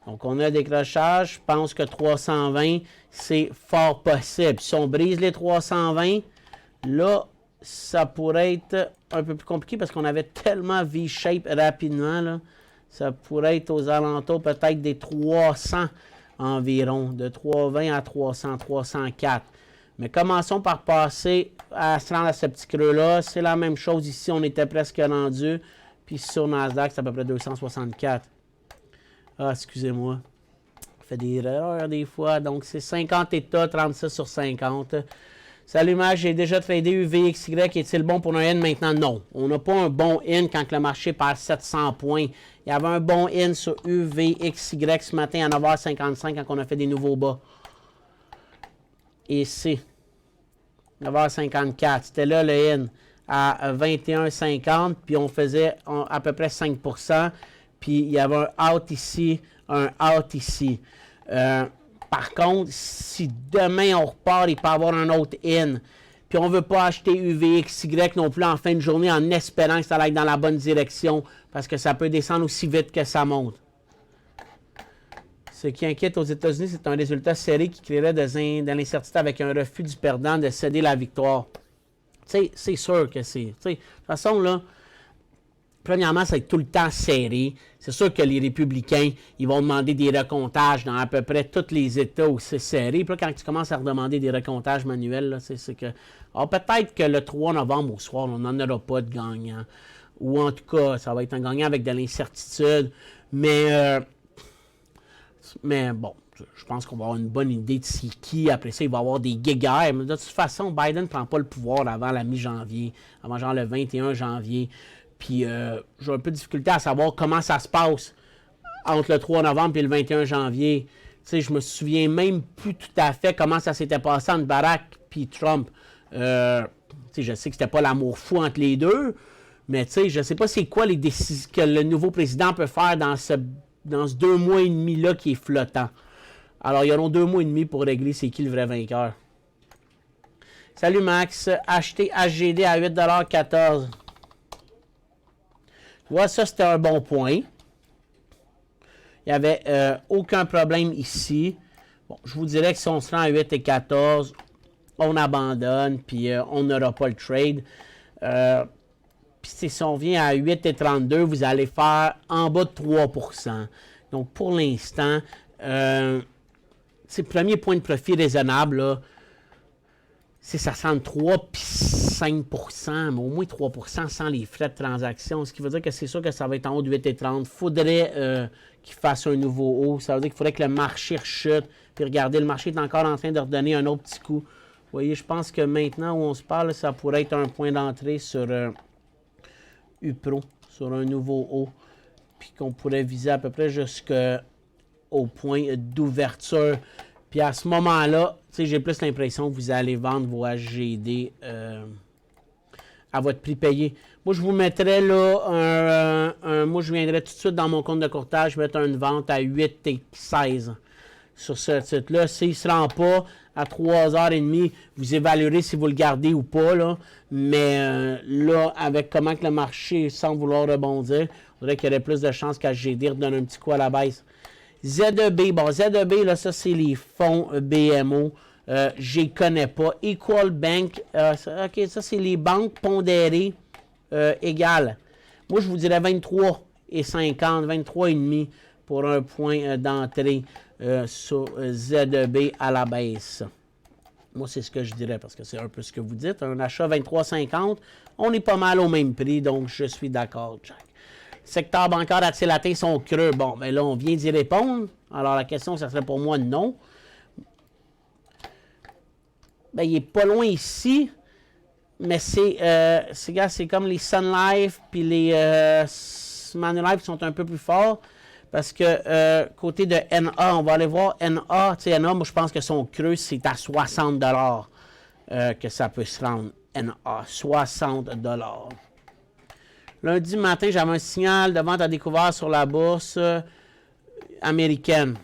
Donc, on a un décrochage. Je pense que 320, c'est fort possible. Si on brise les 320, là, ça pourrait être un peu plus compliqué parce qu'on avait tellement V-shape rapidement. Là. Ça pourrait être aux alentours peut-être des 300 environ, de 320 à 300, 304. Mais commençons par passer à se rendre à ce petit creux-là. C'est la même chose ici, on était presque rendu. Puis sur Nasdaq, c'est à peu près 264. Ah, excusez-moi. On fait des erreurs des fois. Donc, c'est 50 états, 36 sur 50. Salut, Maj, j'ai déjà tradé UVXY. Est-il bon pour un N maintenant? Non. On n'a pas un bon N quand le marché perd 700 points. Il y avait un bon N sur UVXY ce matin à 9h55 quand on a fait des nouveaux bas. Ici, 9h54. C'était là le N à 21,50. Puis on faisait à peu près 5%. Puis il y avait un out ici, un out ici. Par contre, si demain on repart, il peut y avoir un autre in. Puis on ne veut pas acheter UVXY non plus en fin de journée en espérant que ça aille dans la bonne direction parce que ça peut descendre aussi vite que ça monte. Ce qui inquiète aux États-Unis, c'est un résultat serré qui créerait de l'incertitude avec un refus du perdant de céder la victoire. Tu sais, c'est sûr que c'est. De toute façon, là. Premièrement, ça va être tout le temps serré. C'est sûr que les républicains, ils vont demander des recomptages dans à peu près tous les États où c'est serré. Puis là, quand tu commences à redemander des recomptages manuels, là, c'est que... Alors, peut-être que le 3 novembre au soir, on n'en aura pas de gagnant. Ou en tout cas, ça va être un gagnant avec de l'incertitude. Mais bon, je pense qu'on va avoir une bonne idée de c'est qui. Après ça, il va y avoir des guéguerres. Mais de toute façon, Biden ne prend pas le pouvoir avant la mi-janvier, avant genre le 21 janvier. Puis j'ai un peu de difficulté à savoir comment ça se passe entre le 3 novembre et le 21 janvier. Tu sais, je me souviens même plus tout à fait comment ça s'était passé entre Barack et Trump. Tu sais, je sais que c'était pas l'amour fou entre les deux, mais tu sais, je sais pas c'est quoi les décisions que le nouveau président peut faire dans ce 2 mois et demi-là qui est flottant. Alors, ils auront 2 mois et demi pour régler c'est qui le vrai vainqueur. Salut Max, acheter HGD à 8,14 $. Tu vois, ça, c'était un bon point. Il n'y avait aucun problème ici. Bon, je vous dirais que si on se rend à 8 et 14, on abandonne, puis on n'aura pas le trade. Puis si on vient à 8 et 32, vous allez faire en bas de 3%. Donc, pour l'instant, c'est le premier point de profit raisonnable, là. C'est ça sent 3 puis 5%, mais au moins 3% sans les frais de transaction. Ce qui veut dire que c'est sûr que ça va être en haut de 8,30. Il faudrait qu'il fasse un nouveau haut. Ça veut dire qu'il faudrait que le marché rechute. Puis regardez, le marché est encore en train de redonner un autre petit coup. Vous voyez, je pense que maintenant où on se parle, ça pourrait être un point d'entrée sur UPRO, sur un nouveau haut. Puis qu'on pourrait viser à peu près jusqu'au point d'ouverture. Puis à ce moment-là, j'ai plus l'impression que vous allez vendre vos HGD à votre prix payé. Moi, je vous mettrais là moi, je viendrais tout de suite dans mon compte de courtage, je mettrais une vente à 8 et 16 sur ce titre-là. S'il ne se rend pas à 3h30, vous évaluerez si vous le gardez ou pas. Là. Mais là, avec comment que le marché semble vouloir rebondir, il faudrait qu'il y aurait plus de chances qu'HGD redonne un petit coup à la baisse. ZEB, bon, ZEB, là, ça, c'est les fonds BMO. Je les connais pas. Equal Bank, OK, ça, c'est les banques pondérées égales. Moi, je vous dirais 23,50, 23,5 pour un point d'entrée sur ZEB à la baisse. Moi, c'est ce que je dirais parce que c'est un peu ce que vous dites. Un achat 23,50, on est pas mal au même prix, donc je suis d'accord, Jack. Secteur bancaire a-t-il atteint son creux? Bon, mais là, on vient d'y répondre. Alors, la question, ça serait pour moi non. ben, il est pas loin ici, mais c'est comme les Sun Life puis les Manulife sont un peu plus forts. Parce que côté de NA, on va aller voir NA. Tu sais, NA, moi, je pense que son creux, c'est à 60 que ça peut se rendre. NA, 60 $. Lundi matin, j'avais un signal de vente à découvert sur la bourse américaine.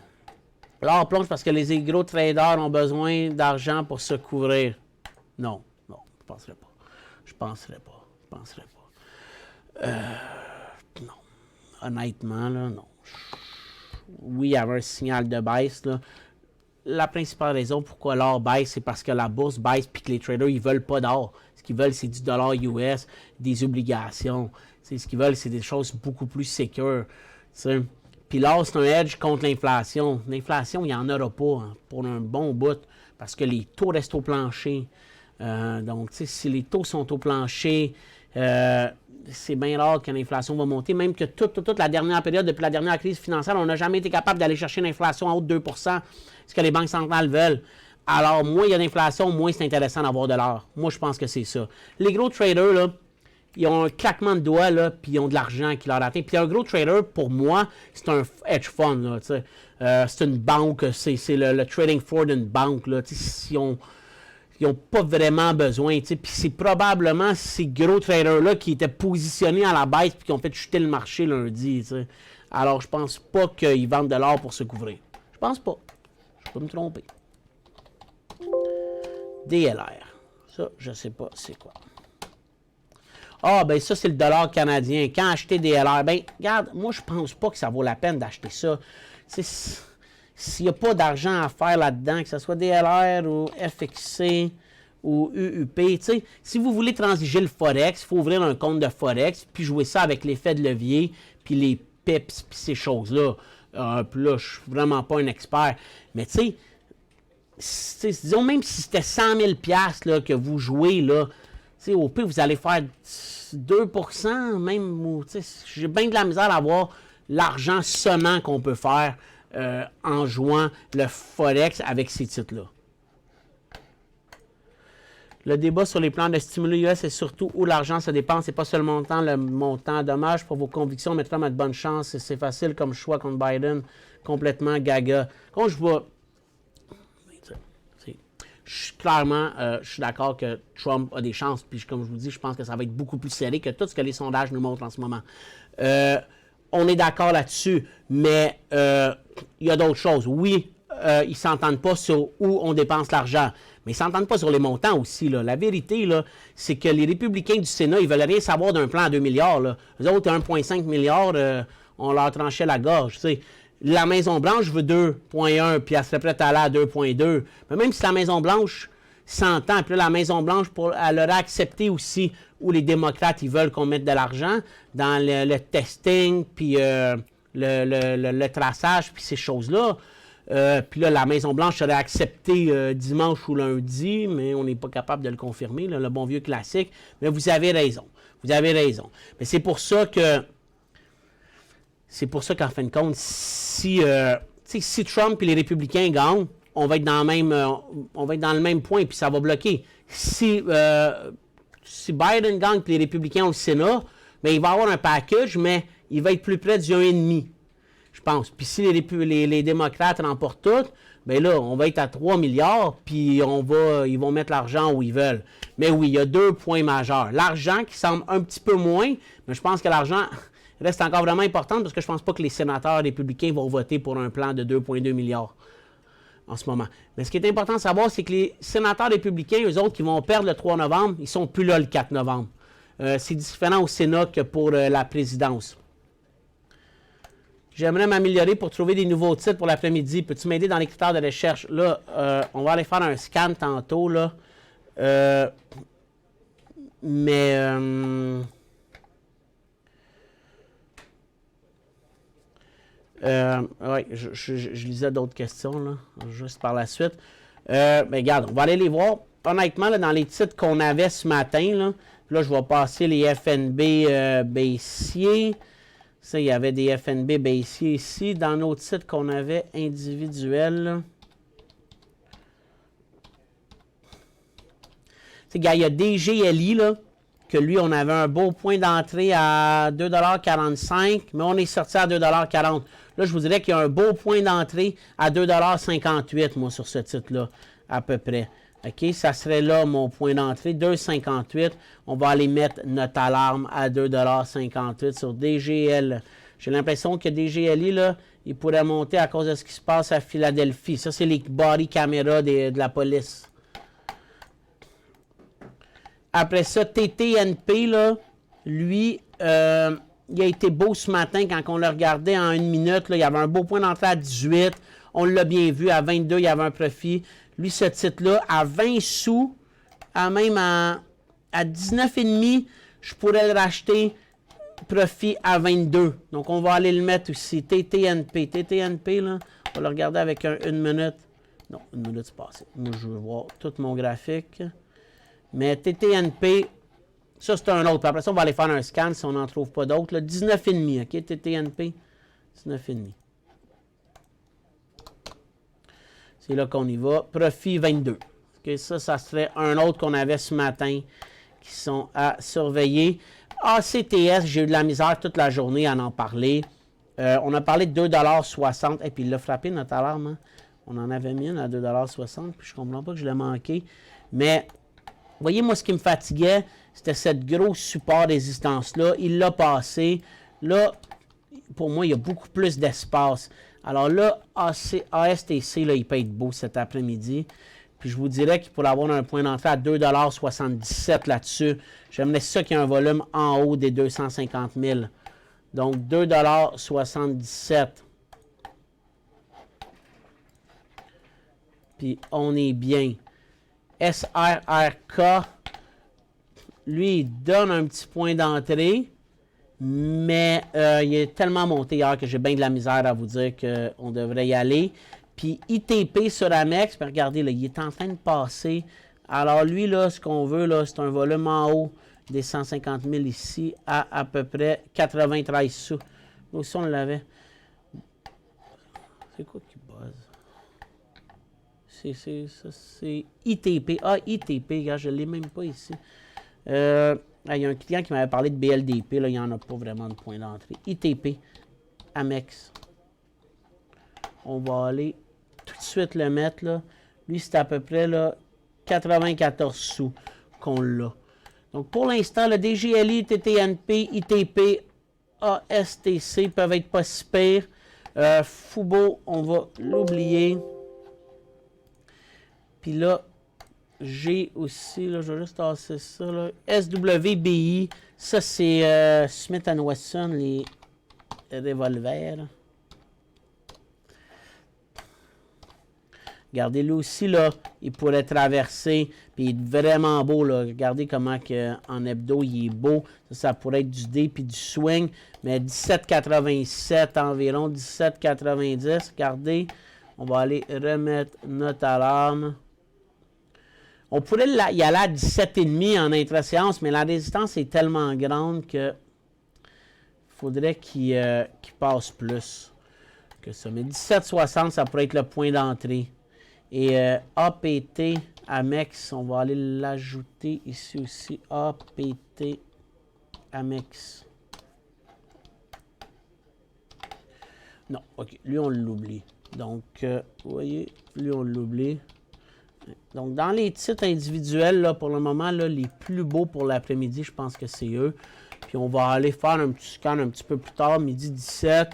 Là, on plonge parce que les gros traders ont besoin d'argent pour se couvrir. Non, je penserais pas. Je penserais pas. Non. Honnêtement, là, non. Oui, il y avait un signal de baisse, là. La principale raison pourquoi l'or baisse, c'est parce que la bourse baisse et que les traders, ils veulent pas d'or. Ce qu'ils veulent, c'est du dollar US, des obligations. T'sais, ce qu'ils veulent, c'est des choses beaucoup plus sécures. Puis l'or, c'est un hedge contre l'inflation. L'inflation, il n'y en aura pas hein, pour un bon bout parce que les taux restent au plancher. Donc, si les taux sont au plancher, c'est bien rare que l'inflation va monter. Même que toute la dernière période, depuis la dernière crise financière, on n'a jamais été capable d'aller chercher l'inflation en haut de 2%, ce que les banques centrales veulent. Alors, moins il y a d'inflation, moins c'est intéressant d'avoir de l'or. Moi, je pense que c'est ça. Les gros traders, là, ils ont un claquement de doigts, là, puis ils ont de l'argent qui leur atteint. Puis un gros trader, pour moi, c'est un hedge fund. Là, c'est une banque, c'est le trading floor d'une banque. Là, ils n'ont pas vraiment besoin. Puis c'est probablement ces gros traders-là qui étaient positionnés à la baisse puis qui ont fait chuter le marché lundi. T'sais. Alors, je pense pas qu'ils vendent de l'or pour se couvrir. Je pense pas. Je peux me tromper. DLR. Ça, je sais pas c'est quoi. Ah, ben ça, c'est le dollar canadien. Quand acheter DLR, ben, regarde, moi, je pense pas que ça vaut la peine d'acheter ça. S'il n'y a pas d'argent à faire là-dedans, que ce soit DLR ou FXC ou UUP, tu sais, si vous voulez transiger le Forex, il faut ouvrir un compte de Forex, puis jouer ça avec l'effet de levier, puis les pips, puis ces choses-là. Puis là, je suis vraiment pas un expert. Mais tu sais, disons, même si c'était 100 000 $ là, que vous jouez, là, au pire, vous allez faire 2%, même, j'ai bien de la misère à voir l'argent seulement qu'on peut faire en jouant le Forex avec ces titres-là. Le débat sur les plans de stimulus US est surtout où l'argent se dépense. C'est pas seulement le montant. Dommage pour vos convictions, mais Trump a de bonnes chances. C'est facile comme choix contre Biden. Complètement gaga. Quand je vois... Clairement, je suis d'accord que Trump a des chances. Puis comme je vous dis, je pense que ça va être beaucoup plus serré que tout ce que les sondages nous montrent en ce moment. On est d'accord là-dessus, mais il y a d'autres choses. Oui, ils ne s'entendent pas sur où on dépense l'argent, mais ils ne s'entendent pas sur les montants aussi. Là. La vérité, là, c'est que les républicains du Sénat, ils ne veulent rien savoir d'un plan à 2 milliards. Là. Eux autres, 1,5 milliard, on leur tranchait la gorge. T'sais. La Maison-Blanche veut 2,1, puis elle serait prête à aller à 2,2. Mais même si la Maison-Blanche s'entend, puis là, la Maison-Blanche, elle aurait accepté aussi où les démocrates, ils veulent qu'on mette de l'argent dans le testing, puis le traçage, puis ces choses-là. Puis là, la Maison-Blanche aurait accepté dimanche ou lundi, mais on n'est pas capable de le confirmer, là, le bon vieux classique. Mais vous avez raison. Vous avez raison. Mais c'est pour ça que... C'est pour ça qu'en fin de compte, si Trump et les républicains gagnent, on va être dans le même point, puis ça va bloquer. Si Biden gagne et les républicains ont le Sénat, bien, il va avoir un package, mais il va être plus près du 1,5, je pense. Puis si les démocrates remportent tout, bien là, on va être à 3 milliards, puis ils vont mettre l'argent où ils veulent. Mais oui, il y a 2 points majeurs. L'argent qui semble un petit peu moins, mais je pense que l'argent... reste encore vraiment importante parce que je ne pense pas que les sénateurs républicains vont voter pour un plan de 2,2 milliards en ce moment. Mais ce qui est important de savoir, c'est que les sénateurs républicains, eux autres, qui vont perdre le 3 novembre, ils ne sont plus là le 4 novembre. C'est différent au Sénat que pour la présidence. J'aimerais m'améliorer pour trouver des nouveaux titres pour l'après-midi. Peux-tu m'aider dans les critères de recherche? Là, on va aller faire un scan tantôt, là. Oui, je lisais d'autres questions, là, juste par la suite. Regarde, on va aller les voir. Honnêtement, là, dans les titres qu'on avait ce matin, là, je vais passer les FNB baissiers. Ça, il y avait des FNB baissiers ici. Dans nos titres qu'on avait individuels, il y a DGLI, là, que lui, on avait un beau point d'entrée à 2,45 $, mais on est sorti à 2,40 $. Là, je vous dirais qu'il y a un beau point d'entrée à 2,58 $, moi, sur ce titre-là, à peu près. OK, ça serait là mon point d'entrée, 2,58 $. On va aller mettre notre alarme à 2,58 $ sur DGL. J'ai l'impression que DGLI, là, il pourrait monter à cause de ce qui se passe à Philadelphie. Ça, c'est les body caméras de la police. Après ça, TTNP, là, lui, il a été beau ce matin quand on l'a regardé en 1 minute. Là, il y avait un beau point d'entrée à 18. On l'a bien vu. À 22, il y avait un profit. Lui, ce titre-là, à 20 sous, même à 19,5, je pourrais le racheter. Profit à 22. Donc, on va aller le mettre aussi. TTNP. TTNP, là, on va le regarder avec 1 minute. Non, 1 minute, c'est passé. Moi, je veux voir tout mon graphique. Mais TTNP, ça, c'est un autre. Puis après ça, on va aller faire un scan si on n'en trouve pas d'autres. 19,5, OK? TTNP, 19,5. C'est là qu'on y va. Profit 22. OK? Ça serait un autre qu'on avait ce matin qui sont à surveiller. ACTS, j'ai eu de la misère toute la journée à en parler. On a parlé de 2,60 $. Et puis, il l'a frappé, notre alarme. Hein? On en avait mis une à 2,60 $. Puis, je ne comprends pas que je l'ai manqué. Mais... voyez, moi, ce qui me fatiguait, c'était cette grosse support résistance-là. Il l'a passé. Là, pour moi, il y a beaucoup plus d'espace. Alors là, ASTC, là, il peut être beau cet après-midi. Puis je vous dirais qu'il pourrait avoir un point d'entrée à 2,77 $ là-dessus. J'aimerais ça qu'il y ait un volume en haut des 250 000. Donc, 2,77 $. Puis on est bien. SRRK, lui, il donne un petit point d'entrée, mais il est tellement monté hier que j'ai bien de la misère à vous dire qu'on devrait y aller. Puis ITP sur Amex, puis regardez, là, il est en train de passer. Alors lui, là, ce qu'on veut, là, c'est un volume en haut des 150 000 ici à peu près 93 sous. Nous aussi, on l'avait. C'est quoi qui buzz? C'est ITP. Ah, ITP, regarde, je ne l'ai même pas ici. Il y a un client qui m'avait parlé de BLDP. Là, il n'y en a pas vraiment de point d'entrée. ITP, Amex. On va aller tout de suite le mettre. Là. Lui, c'est à peu près là, 94 sous qu'on l'a. Donc, pour l'instant, le DGLI, TTNP, ITP, ASTC peuvent être pas si pires. Fubo, on va l'oublier. Puis là, j'ai aussi, là, je vais juste tasser ça, là, SWBI, ça c'est Smith & Wesson, les revolvers. Regardez, lui aussi, là, il pourrait traverser, puis il est vraiment beau, là. Regardez comment que, en hebdo, il est beau. Ça pourrait être du D puis du swing, mais 17,87 environ, 17,90. Regardez, on va aller remettre notre alarme. On pourrait y aller à 17,5 en intra-séance, mais la résistance est tellement grande que faudrait qu'il passe plus que ça. Mais 17,60, ça pourrait être le point d'entrée. Et APT, Amex, on va aller l'ajouter ici aussi. APT, Amex. Non, OK, lui, on l'oublie. Donc, vous voyez, lui, on l'oublie. Donc, dans les titres individuels, là, pour le moment, là, les plus beaux pour l'après-midi, je pense que c'est eux. Puis, on va aller faire un petit scan un petit peu plus tard, midi 17.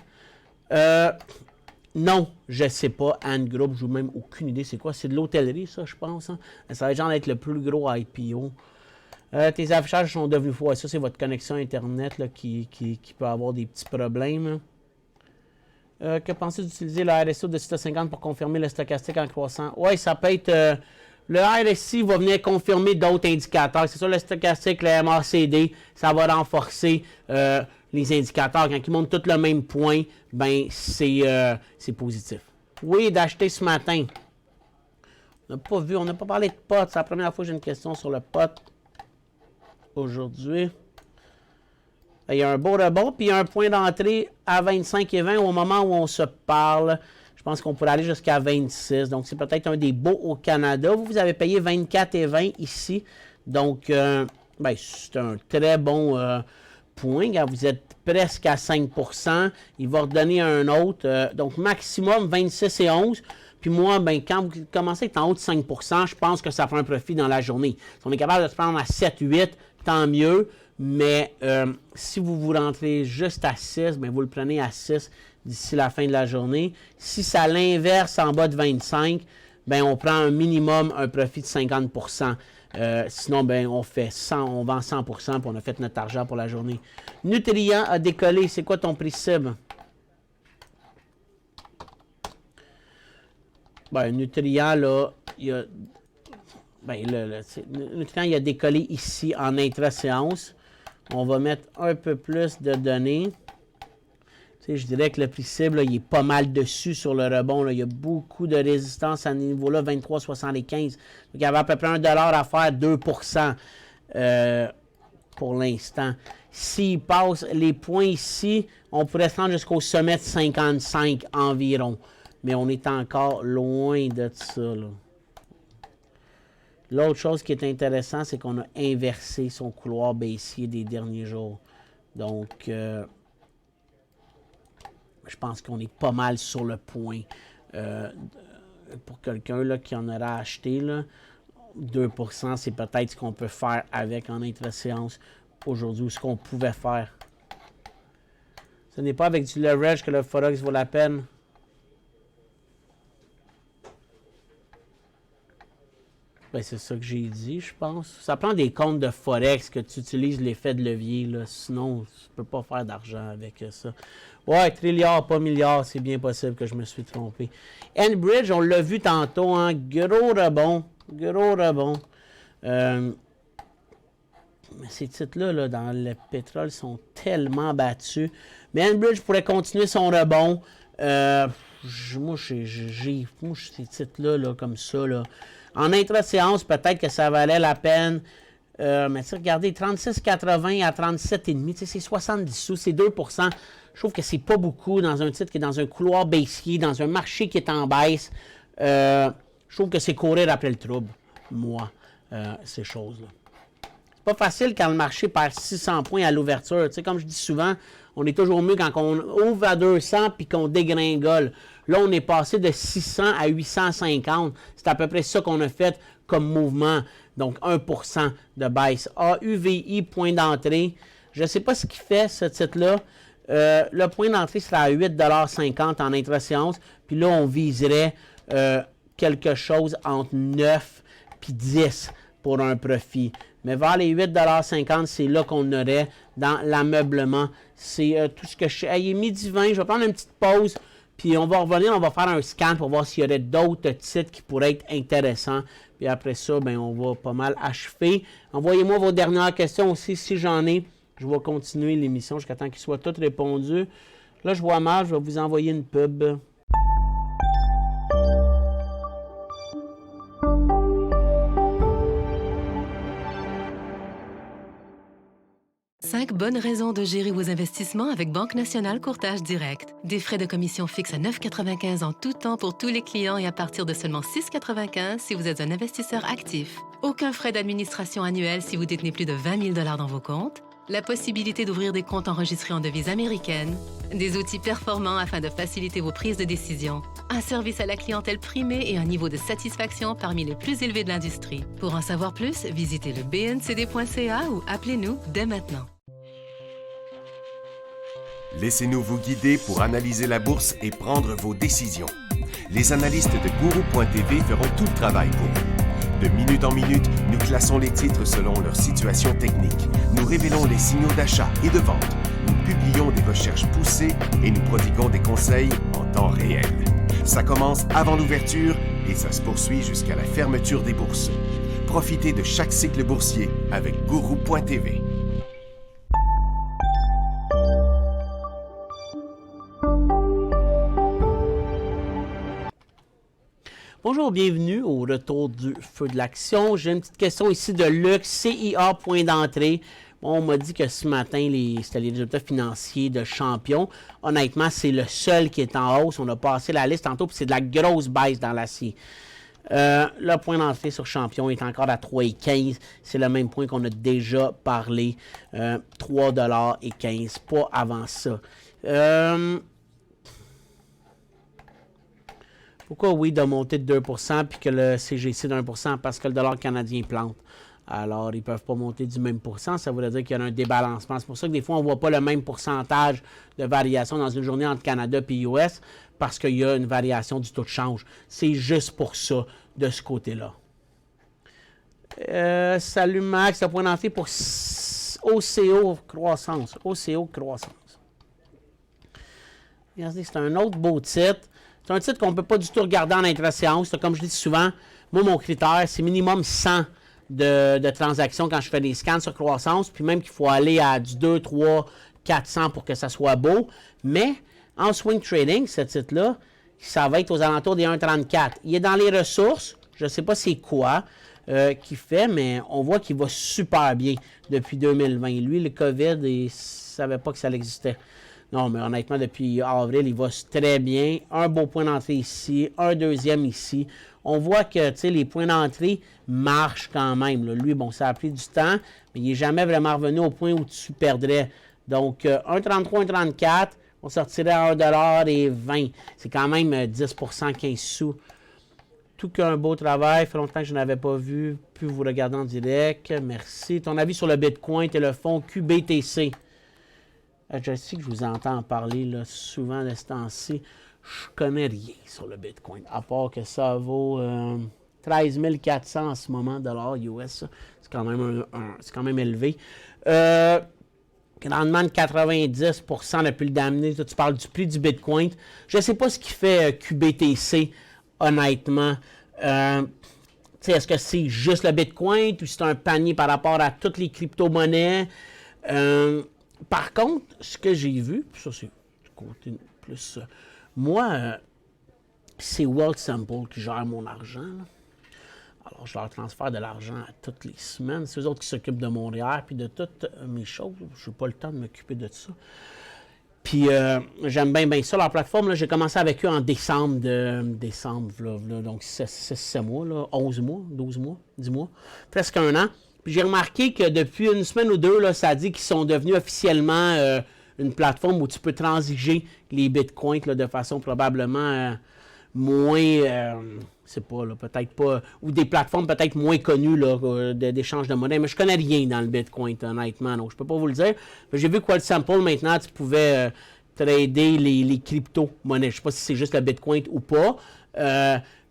Non, je ne sais pas. Ant Group, je n'ai même aucune idée. C'est quoi? C'est de l'hôtellerie, ça, je pense. Hein? Ça va genre être le plus gros IPO. Tes affichages sont devenus faux. Ça, c'est votre connexion Internet là, qui peut avoir des petits problèmes. Que pensez-vous d'utiliser le RSI de 650 pour confirmer le stochastique en croissant? Oui, ça peut être... le RSI va venir confirmer d'autres indicateurs. C'est sûr, le stochastique, le MACD, ça va renforcer les indicateurs. Quand ils montent tous le même point, ben c'est positif. Oui, d'acheter ce matin. On n'a pas vu, on n'a pas parlé de pot. C'est la première fois que j'ai une question sur le pot aujourd'hui. Il y a un beau rebond, puis il y a un point d'entrée à 25 et 20 au moment où on se parle. Je pense qu'on pourrait aller jusqu'à 26. Donc, c'est peut-être un des beaux au Canada. Vous avez payé 24 et 20 ici. Donc, c'est un très bon point. Quand vous êtes presque à 5 %, il va redonner un autre. Donc, maximum 26 et 11. Puis moi, quand vous commencez à être en haut de 5 %, je pense que ça fait un profit dans la journée. Si on est capable de se prendre à 7, 8, tant mieux. Mais si vous rentrez juste à 6, vous le prenez à 6 d'ici la fin de la journée. Si ça l'inverse en bas de 25, on prend un minimum un profit de 50 %. Sinon, on fait 100, on vend 100 % puis on a fait notre argent pour la journée. Nutrien a décollé. C'est quoi ton prix cible? Nutrien, là, il a... Nutrien, il a décollé ici en intra-séance. On va mettre un peu plus de données. Je dirais que le prix cible, là, il est pas mal dessus sur le rebond. Là. Il y a beaucoup de résistance à ce niveau-là, 23,75. Donc, il y avait à peu près $1 à faire, 2 % pour l'instant. S'il passe les points ici, on pourrait se rendre jusqu'au sommet de 55 environ. Mais on est encore loin de ça. L'autre chose qui est intéressant, c'est qu'on a inversé son couloir baissier des derniers jours. Donc, je pense qu'on est pas mal sur le point. Pour quelqu'un là, qui en aura acheté, là, 2 %, c'est peut-être ce qu'on peut faire avec en intra-séance aujourd'hui, ou ce qu'on pouvait faire. Ce n'est pas avec du leverage que le Forex vaut la peine. C'est ça que j'ai dit, je pense. Ça prend des comptes de Forex que tu utilises l'effet de levier, là. Sinon, tu ne peux pas faire d'argent avec ça. Ouais, trilliard, pas milliard, c'est bien possible que je me suis trompé. Enbridge, on l'a vu tantôt, hein, gros rebond. Ces titres-là, là, dans le pétrole, sont tellement battus. Mais Enbridge pourrait continuer son rebond. Moi, j'ai ces titres-là, là, comme ça, là. En intra-séance, peut-être que ça valait la peine. Mais regardez, 36,80 à 37,5, c'est 70 sous, c'est 2 %. Je trouve que c'est pas beaucoup dans un titre qui est dans un couloir baissier, dans un marché qui est en baisse. Je trouve que c'est courir après le trouble, moi, ces choses-là. C'est pas facile quand le marché perd 600 points à l'ouverture. Tu sais, comme je dis souvent, on est toujours mieux quand on ouvre à 200 puis qu'on dégringole. Là, on est passé de 600 à 850. C'est à peu près ça qu'on a fait comme mouvement. Donc, 1 % de baisse. AUVI, point d'entrée. Je ne sais pas ce qu'il fait, ce titre-là. Le point d'entrée sera à 8,50 $ en intra-séance. Puis là, on viserait quelque chose entre 9 et 10 pour un profit. Mais vers les 8,50 $, c'est là qu'on aurait dans l'ameublement. C'est tout ce que je sais. Il est 12h20, je vais prendre une petite pause. Puis on va revenir, on va faire un scan pour voir s'il y aurait d'autres titres qui pourraient être intéressants. Puis après ça, on va pas mal achever. Envoyez-moi vos dernières questions aussi, si j'en ai. Je vais continuer l'émission jusqu'à temps qu'ils soient toutes répondues. Là, je vois mal, je vais vous envoyer une pub. Cinq bonnes raisons de gérer vos investissements avec Banque Nationale Courtage Direct. Des frais de commission fixes à 9,95 en tout temps pour tous les clients et à partir de seulement 6,95 si vous êtes un investisseur actif. Aucun frais d'administration annuel si vous détenez plus de 20 000 $ dans vos comptes. La possibilité d'ouvrir des comptes enregistrés en devise américaine. Des outils performants afin de faciliter vos prises de décision. Un service à la clientèle primé et un niveau de satisfaction parmi les plus élevés de l'industrie. Pour en savoir plus, visitez le bncd.ca ou appelez-nous dès maintenant. Laissez-nous vous guider pour analyser la bourse et prendre vos décisions. Les analystes de Guru.tv feront tout le travail pour vous. De minute en minute, nous classons les titres selon leur situation technique. Nous révélons les signaux d'achat et de vente. Nous publions des recherches poussées et nous prodiguons des conseils en temps réel. Ça commence avant l'ouverture et ça se poursuit jusqu'à la fermeture des bourses. Profitez de chaque cycle boursier avec Guru.tv. Bonjour, bienvenue au retour du feu de l'action. J'ai une petite question ici de Luc, CIA, point d'entrée. Bon, on m'a dit que ce matin, c'était les résultats financiers de Champion. Honnêtement, c'est le seul qui est en hausse. On a passé la liste tantôt, puis c'est de la grosse baisse dans l'acier. Le point d'entrée sur champion est encore à 3,15. C'est le même point qu'on a déjà parlé. 3,15 $, pas avant ça. Pourquoi oui de monter de 2% puis que le CGC de 1%? Parce que le dollar canadien plante. Alors, ils ne peuvent pas monter du même pourcent. Ça voudrait dire qu'il y a un débalancement. C'est pour ça que des fois, on ne voit pas le même pourcentage de variation dans une journée entre Canada et US parce qu'il y a une variation du taux de change. C'est juste pour ça, de ce côté-là. Salut Max, le point d'entrée pour OCO croissance. OCO croissance. Regardez, c'est un autre beau titre. C'est un titre qu'on ne peut pas du tout regarder en intra-séance. Comme je dis souvent, moi, mon critère, c'est minimum 100 de transactions quand je fais des scans sur croissance. Puis même qu'il faut aller à du 2, 3, 400 pour que ça soit beau. Mais en swing trading, ce titre-là, ça va être aux alentours des 1,34. Il est dans les ressources. Je ne sais pas c'est quoi qu'il fait, mais on voit qu'il va super bien depuis 2020. Lui, le COVID, il ne savait pas que ça existait. Non, mais honnêtement, depuis avril, il va très bien. Un beau point d'entrée ici, un deuxième ici. On voit que les points d'entrée marchent quand même. Là. Lui, bon, ça a pris du temps, mais il n'est jamais vraiment revenu au point où tu perdrais. Donc, 1,33, 1,34, on sortirait à 1,20 $. C'est quand même 10%, 15 sous. Tout qu'un beau travail. Ça fait longtemps que je n'avais pas vu. Puis vous regardez en direct. Merci. Ton avis sur le Bitcoin et le fonds QBTC? Je sais que je vous entends en parler là, souvent de ce temps-ci. Je connais rien sur le Bitcoin, à part que ça vaut 13 400 en ce moment, dollars US. C'est quand même élevé. Rendement de 90% depuis le dernier. Tu parles du prix du Bitcoin. Je ne sais pas ce qui fait QBTC, honnêtement. Est-ce que c'est juste le Bitcoin ou c'est un panier par rapport à toutes les crypto-monnaies? Par contre, ce que j'ai vu, ça c'est du côté plus... moi, c'est Wealthsimple qui gère mon argent. Là. Alors, je leur transfère de l'argent à toutes les semaines. C'est eux autres qui s'occupent de mon REER puis de toutes mes choses. Je n'ai pas le temps de m'occuper de ça. Puis, j'aime bien ça. Leur plateforme, là, j'ai commencé avec eux en décembre, donc 6 mois, là, 11 mois, 12 mois, 10 mois, presque un an. Puis j'ai remarqué que depuis une semaine ou deux, là, ça dit qu'ils sont devenus officiellement une plateforme où tu peux transiger les bitcoins là, de façon probablement moins, c'est pas, là, peut-être pas, ou des plateformes peut-être moins connues là, d'échange de monnaie. Mais je connais rien dans le bitcoin, honnêtement, donc je peux pas vous le dire. J'ai vu que Wealthsimple, maintenant, tu pouvais trader les crypto-monnaies. Je sais pas si c'est juste le bitcoin ou pas,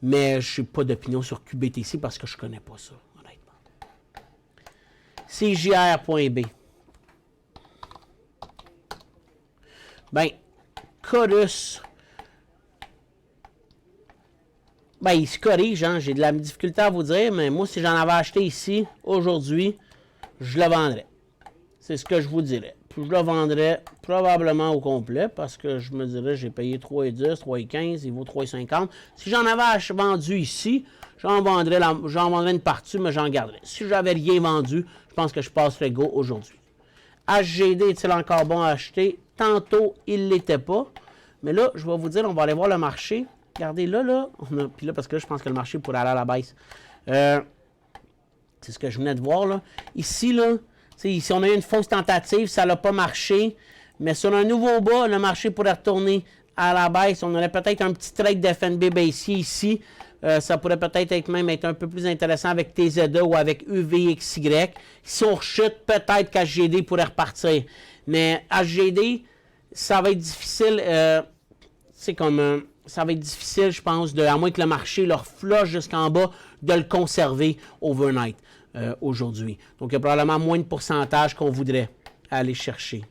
mais je n'ai pas d'opinion sur QBTC parce que je connais pas ça. CJR.B. Ben, Chorus. Ben, il se corrige, hein. J'ai de la difficulté à vous dire, mais moi, si j'en avais acheté ici, aujourd'hui, je le vendrais. C'est ce que je vous dirais. Puis je le vendrais probablement au complet, parce que je me dirais, j'ai payé 3,10, 3,15, il vaut 3,50. Si j'en avais vendu ici, j'en vendrais une partie, mais j'en garderais. Si j'avais rien vendu, je pense que je passerais go aujourd'hui. HGD est-il encore bon à acheter? Tantôt, il ne l'était pas. Mais là, je vais vous dire, on va aller voir le marché. Regardez, là, puis là, parce que là, je pense que le marché pourrait aller à la baisse. C'est ce que je venais de voir, là. Ici, là, ici, on a eu une fausse tentative, ça n'a pas marché. Mais sur un nouveau bas, le marché pourrait retourner à la baisse. On aurait peut-être un petit trade de FNB baissier ici. Ça pourrait peut-être être un peu plus intéressant avec TZA ou avec UVXY. Si on rechute, peut-être qu'HGD pourrait repartir. Mais HGD, ça va être difficile. Ça va être difficile, je pense, à moins que le marché leur flush jusqu'en bas, de le conserver overnight aujourd'hui. Donc, il y a probablement moins de pourcentage qu'on voudrait aller chercher.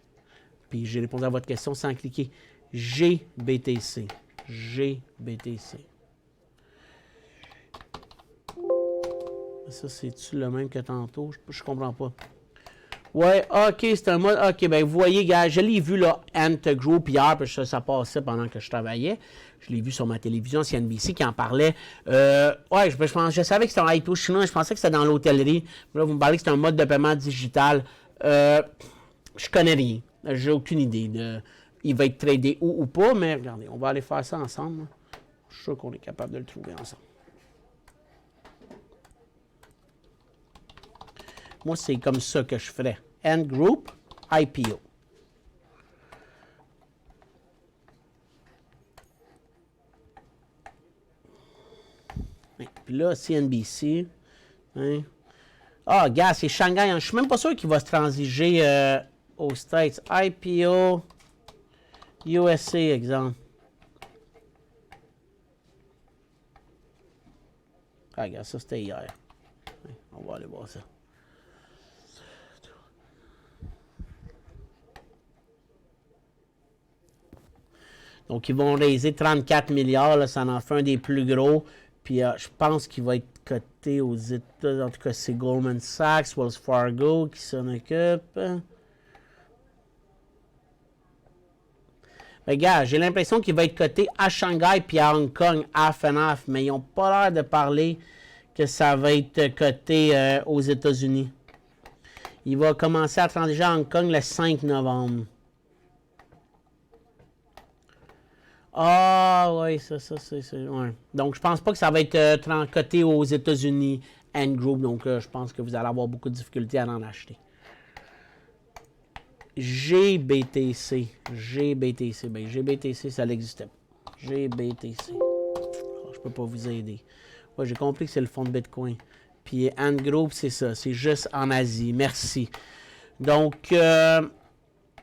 Puis, j'ai répondu à votre question sans cliquer. GBTC. GBTC. Ça, c'est-tu le même que tantôt? Je comprends pas. Ouais, OK, c'est un mode... OK, ben vous voyez, gars, je l'ai vu, là, Ant Group hier, parce que ça passait pendant que je travaillais. Je l'ai vu sur ma télévision, CNBC, qui en parlait. Ouais, je savais que c'était un IPO chinois, je pensais que c'était dans l'hôtellerie. Là, vous me parlez que c'est un mode de paiement digital. Je connais rien. J'ai aucune idée de... Il va être tradé ou pas, mais regardez, on va aller faire ça ensemble. Là. Je suis sûr qu'on est capable de le trouver ensemble. moi, c'est comme ça que je ferais. Ant Group, IPO. Puis là, CNBC. Hein. Ah, gars, c'est Shanghai. Je suis même pas sûr qu'il va se transiger aux States. IPO, USA, exemple. Ah, regarde, ça c'était hier. On va aller voir ça. Donc, ils vont raiser 34 milliards. Là, ça en fait un des plus gros. Puis, je pense qu'il va être coté aux États. En tout cas, c'est Goldman Sachs, Wells Fargo qui s'en occupe. Mais gars, j'ai l'impression qu'il va être coté à Shanghai puis à Hong Kong, half and half. Mais ils n'ont pas l'air de parler que ça va être coté aux États-Unis. Il va commencer à transiger à Hong Kong le 5 novembre. Ah, oui, ça, c'est... Ouais. Donc, je pense pas que ça va être coté aux États-Unis, Ant Group. Donc, je pense que vous allez avoir beaucoup de difficultés à en acheter. GBTC. Ben, GBTC, ça n'existait pas. GBTC. Oh, je peux pas vous aider. Ouais, j'ai compris que c'est le fonds de Bitcoin. Puis, Ant Group, c'est ça. C'est juste en Asie. Merci. Donc,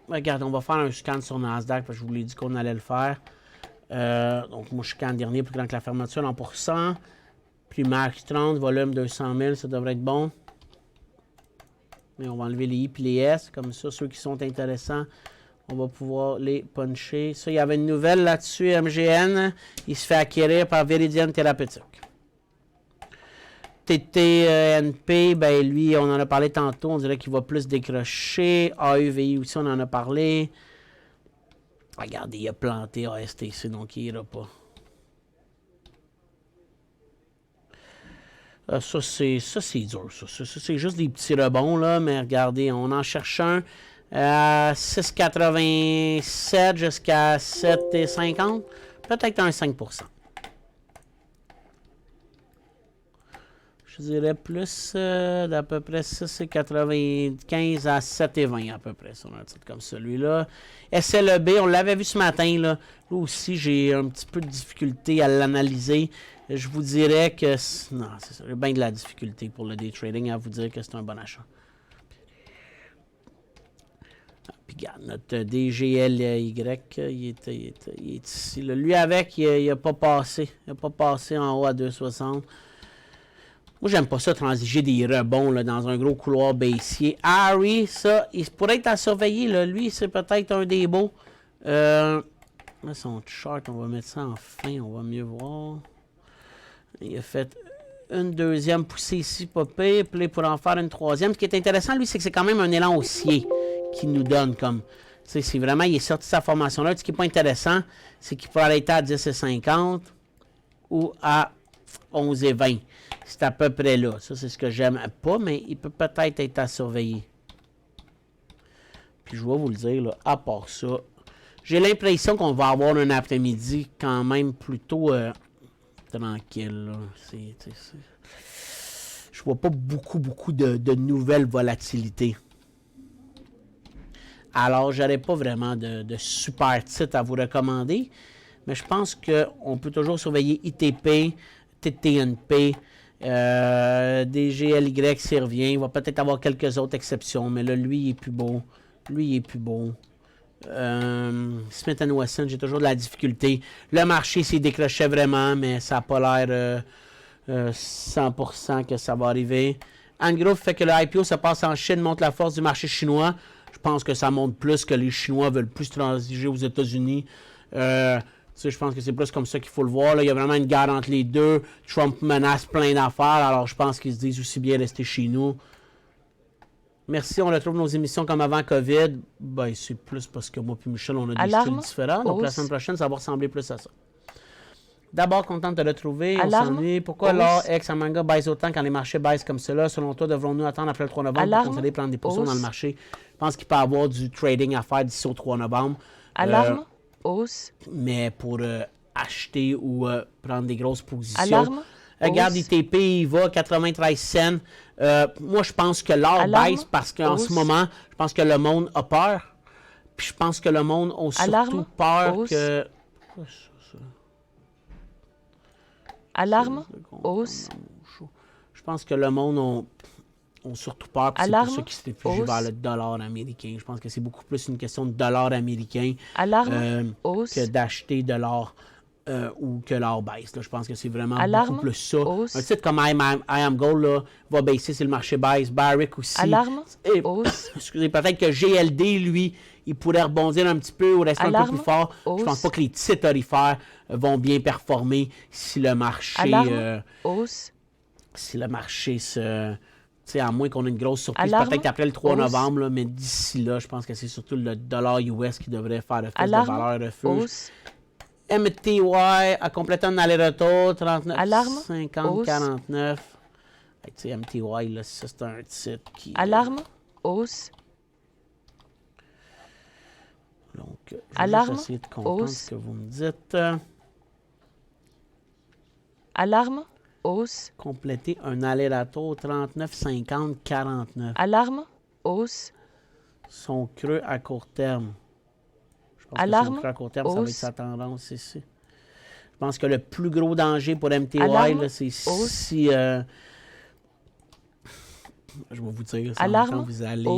regarde, on va faire un scan sur Nasdaq, parce que je vous l'ai dit qu'on allait le faire. Donc, moi, je scanne dernier plus grand que la fermeture en pourcent. Puis, max 30, volume 200 000, ça devrait être bon. Mais on va enlever les I et les S. Comme ça, ceux qui sont intéressants, on va pouvoir les puncher. Ça, il y avait une nouvelle là-dessus, MGN. Il se fait acquérir par Viridian Thérapeutique. TTNP, ben lui, on en a parlé tantôt. On dirait qu'il va plus décrocher. AUVI aussi, on en a parlé. Regardez, il a planté ASTC, donc il n'ira pas. Ça, c'est dur. Ça, c'est juste des petits rebonds, là. Mais regardez, on en cherche un à 6,87 jusqu'à 7,50. Peut-être un 5%. Je dirais plus d'à peu près 6,95 à 7,20 à peu près sur un titre comme celui-là. SLEB, on l'avait vu ce matin, là. Là aussi, j'ai un petit peu de difficulté à l'analyser. Je vous dirais que... Non, c'est ça. J'ai bien de la difficulté pour le day trading à vous dire que c'est un bon achat. Puis regarde, notre DGLY, il est ici. Là. Lui avec, il n'a pas passé. Il n'a pas passé en haut à 2,60. Moi, j'aime pas ça, transiger des rebonds là, dans un gros couloir baissier. Harry, ça, il pourrait être à surveiller. Là. Lui, c'est peut-être un des beaux. Là, son chart, on va mettre ça en fin, on va mieux voir. Il a fait une deuxième poussée ici, pas pire, puis pour en faire une troisième. Ce qui est intéressant, lui, c'est que c'est quand même un élan haussier qui nous donne comme... C'est vraiment, il est sorti de sa formation-là. Ce qui n'est pas intéressant, c'est qu'il pourrait être à 10,50 ou à 11,20. C'est à peu près là. Ça, c'est ce que j'aime pas, mais il peut peut-être être à surveiller. Puis je vais vous le dire, là, à part ça, j'ai l'impression qu'on va avoir un après-midi quand même plutôt tranquille. Là. Je vois pas beaucoup de nouvelles volatilités. Alors, j'aurais pas vraiment de super titres à vous recommander, mais je pense qu'on peut toujours surveiller ITP, TTNP, DGLY s'y revient. Il va peut-être avoir quelques autres exceptions, mais là, lui, il est plus beau. Smith & Wesson, j'ai toujours de la difficulté. Le marché s'y décrochait vraiment, mais ça n'a pas l'air 100% que ça va arriver. Ant Group fait que le IPO se passe en Chine, montre la force du marché chinois. Je pense que ça montre plus que les Chinois veulent plus transiger aux États-Unis. Je pense que c'est plus comme ça qu'il faut le voir. Là. Il y a vraiment une guerre entre les deux. Trump menace plein d'affaires, alors je pense qu'ils se disent aussi bien rester chez nous. Merci, on retrouve nos émissions comme avant COVID. Ben, c'est plus parce que moi et Michel, on a des styles différents. Donc la semaine prochaine, ça va ressembler plus à ça. D'abord, content de te retrouver. On s'ennuie. Pourquoi l'or, ex, Amanga baisse autant quand les marchés baissent comme cela? Selon toi, devrons-nous attendre après le 3 novembre pour considérer prendre des positions dans le marché? Je pense qu'il peut y avoir du trading à faire d'ici au 3 novembre. Alarme, hausse. Mais pour acheter ou prendre des grosses positions. Regarde, ITP, il va 93 cents. Moi, je pense que l'or Alarme, baisse parce qu'en hausse. ce moment, je pense que le monde a peur. Puis je pense que le monde a surtout Alarme, peur hausse. que... Alarme, hausse. Je pense que le monde a surtout peur, puis c'est Alarme, pour ça qu'ils se réfugient hausse. vers le dollar américain. Je pense que c'est beaucoup plus une question de dollar américain Alarme, hausse. que d'acheter de l'or ou que l'or baisse. Là. Je pense que c'est vraiment Alarme, beaucoup plus ça. hausse. Un titre comme I Am Gold là, va baisser si le marché baisse. Barrick aussi. Alarme, Et- hausse. Excusez, peut-être que GLD, lui, il pourrait rebondir un petit peu ou rester un peu Alarme, plus fort. hausse. Je pense pas que les titres orifères vont bien performer si le marché... Alarme, hausse. si le marché se... Tu sais, à moins qu'on ait une grosse surprise, Alarme, peut-être après le 3 hausse. novembre, là, mais d'ici là, je pense que c'est surtout le dollar US qui devrait faire le fait de Alarme, valeur refuge. hausse. MTY a complété un aller-retour, 39, Alarme, 50, hausse. 49. Hey, tu sais, MTY, là, ça, c'est un titre qui... Alarme, hausse. Donc, je vais Alarme, juste essayer de comprendre hausse. ce que vous me dites. Alarme, hausse. Compléter un aller-retour, 39, 50, 49. Alarme, hausse. Son creux à court terme. Je pense que Alarme, son creux à court terme, ça va être hausse. sa tendance ici. Je pense que le plus gros danger pour MTY, Alarme, là, c'est hausse. si... je vais vous dire, ça, en Alarme, même temps, vous allez...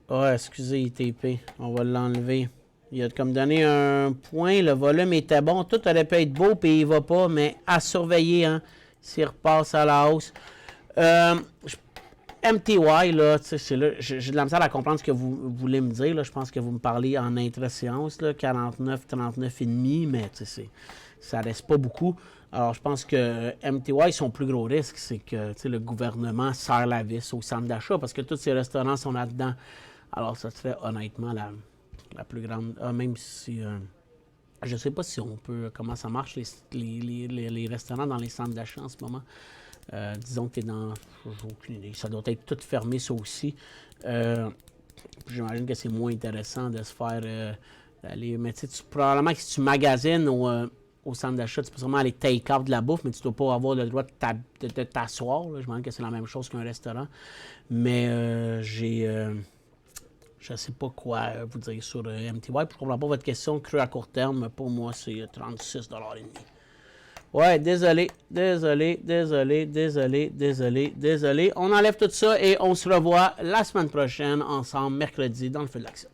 hausse. excusez, ITP. On va l'enlever. Il a comme donné un point. Le volume était bon. Tout aurait pu être beau, puis il va pas, mais à surveiller, hein, s'il repasse à la hausse. MTY, là, tu sais, c'est là, j'ai de la misère à comprendre ce que vous voulez me dire. Là. Je pense que vous me parlez en intra-séance, là, 49, 39,5, mais tu sais, ça reste pas beaucoup. Alors, je pense que MTY, son plus gros risque, c'est que tu sais, le gouvernement serre la vis au centre d'achat parce que tous ces restaurants sont là-dedans. Alors, ça serait honnêtement la plus grande... même si... je sais pas si on peut... Comment ça marche, les restaurants dans les centres d'achat en ce moment. Disons que tu es dans... J'ai aucune idée. Ça doit être tout fermé, ça aussi. J'imagine que c'est moins intéressant de se faire aller... Mais tu sais, probablement que si tu magasines au centre d'achat, tu peux sûrement aller take-out de la bouffe, mais tu ne dois pas avoir le droit de t'asseoir. Là. Je me demande que c'est la même chose qu'un restaurant. Mais je ne sais pas quoi vous dire sur MTY. Puis je ne comprends pas votre question. Creux à court terme, pour moi, c'est 36,5 $. Ouais, désolé. On enlève tout ça et on se revoit la semaine prochaine ensemble, mercredi, dans le feu de l'action.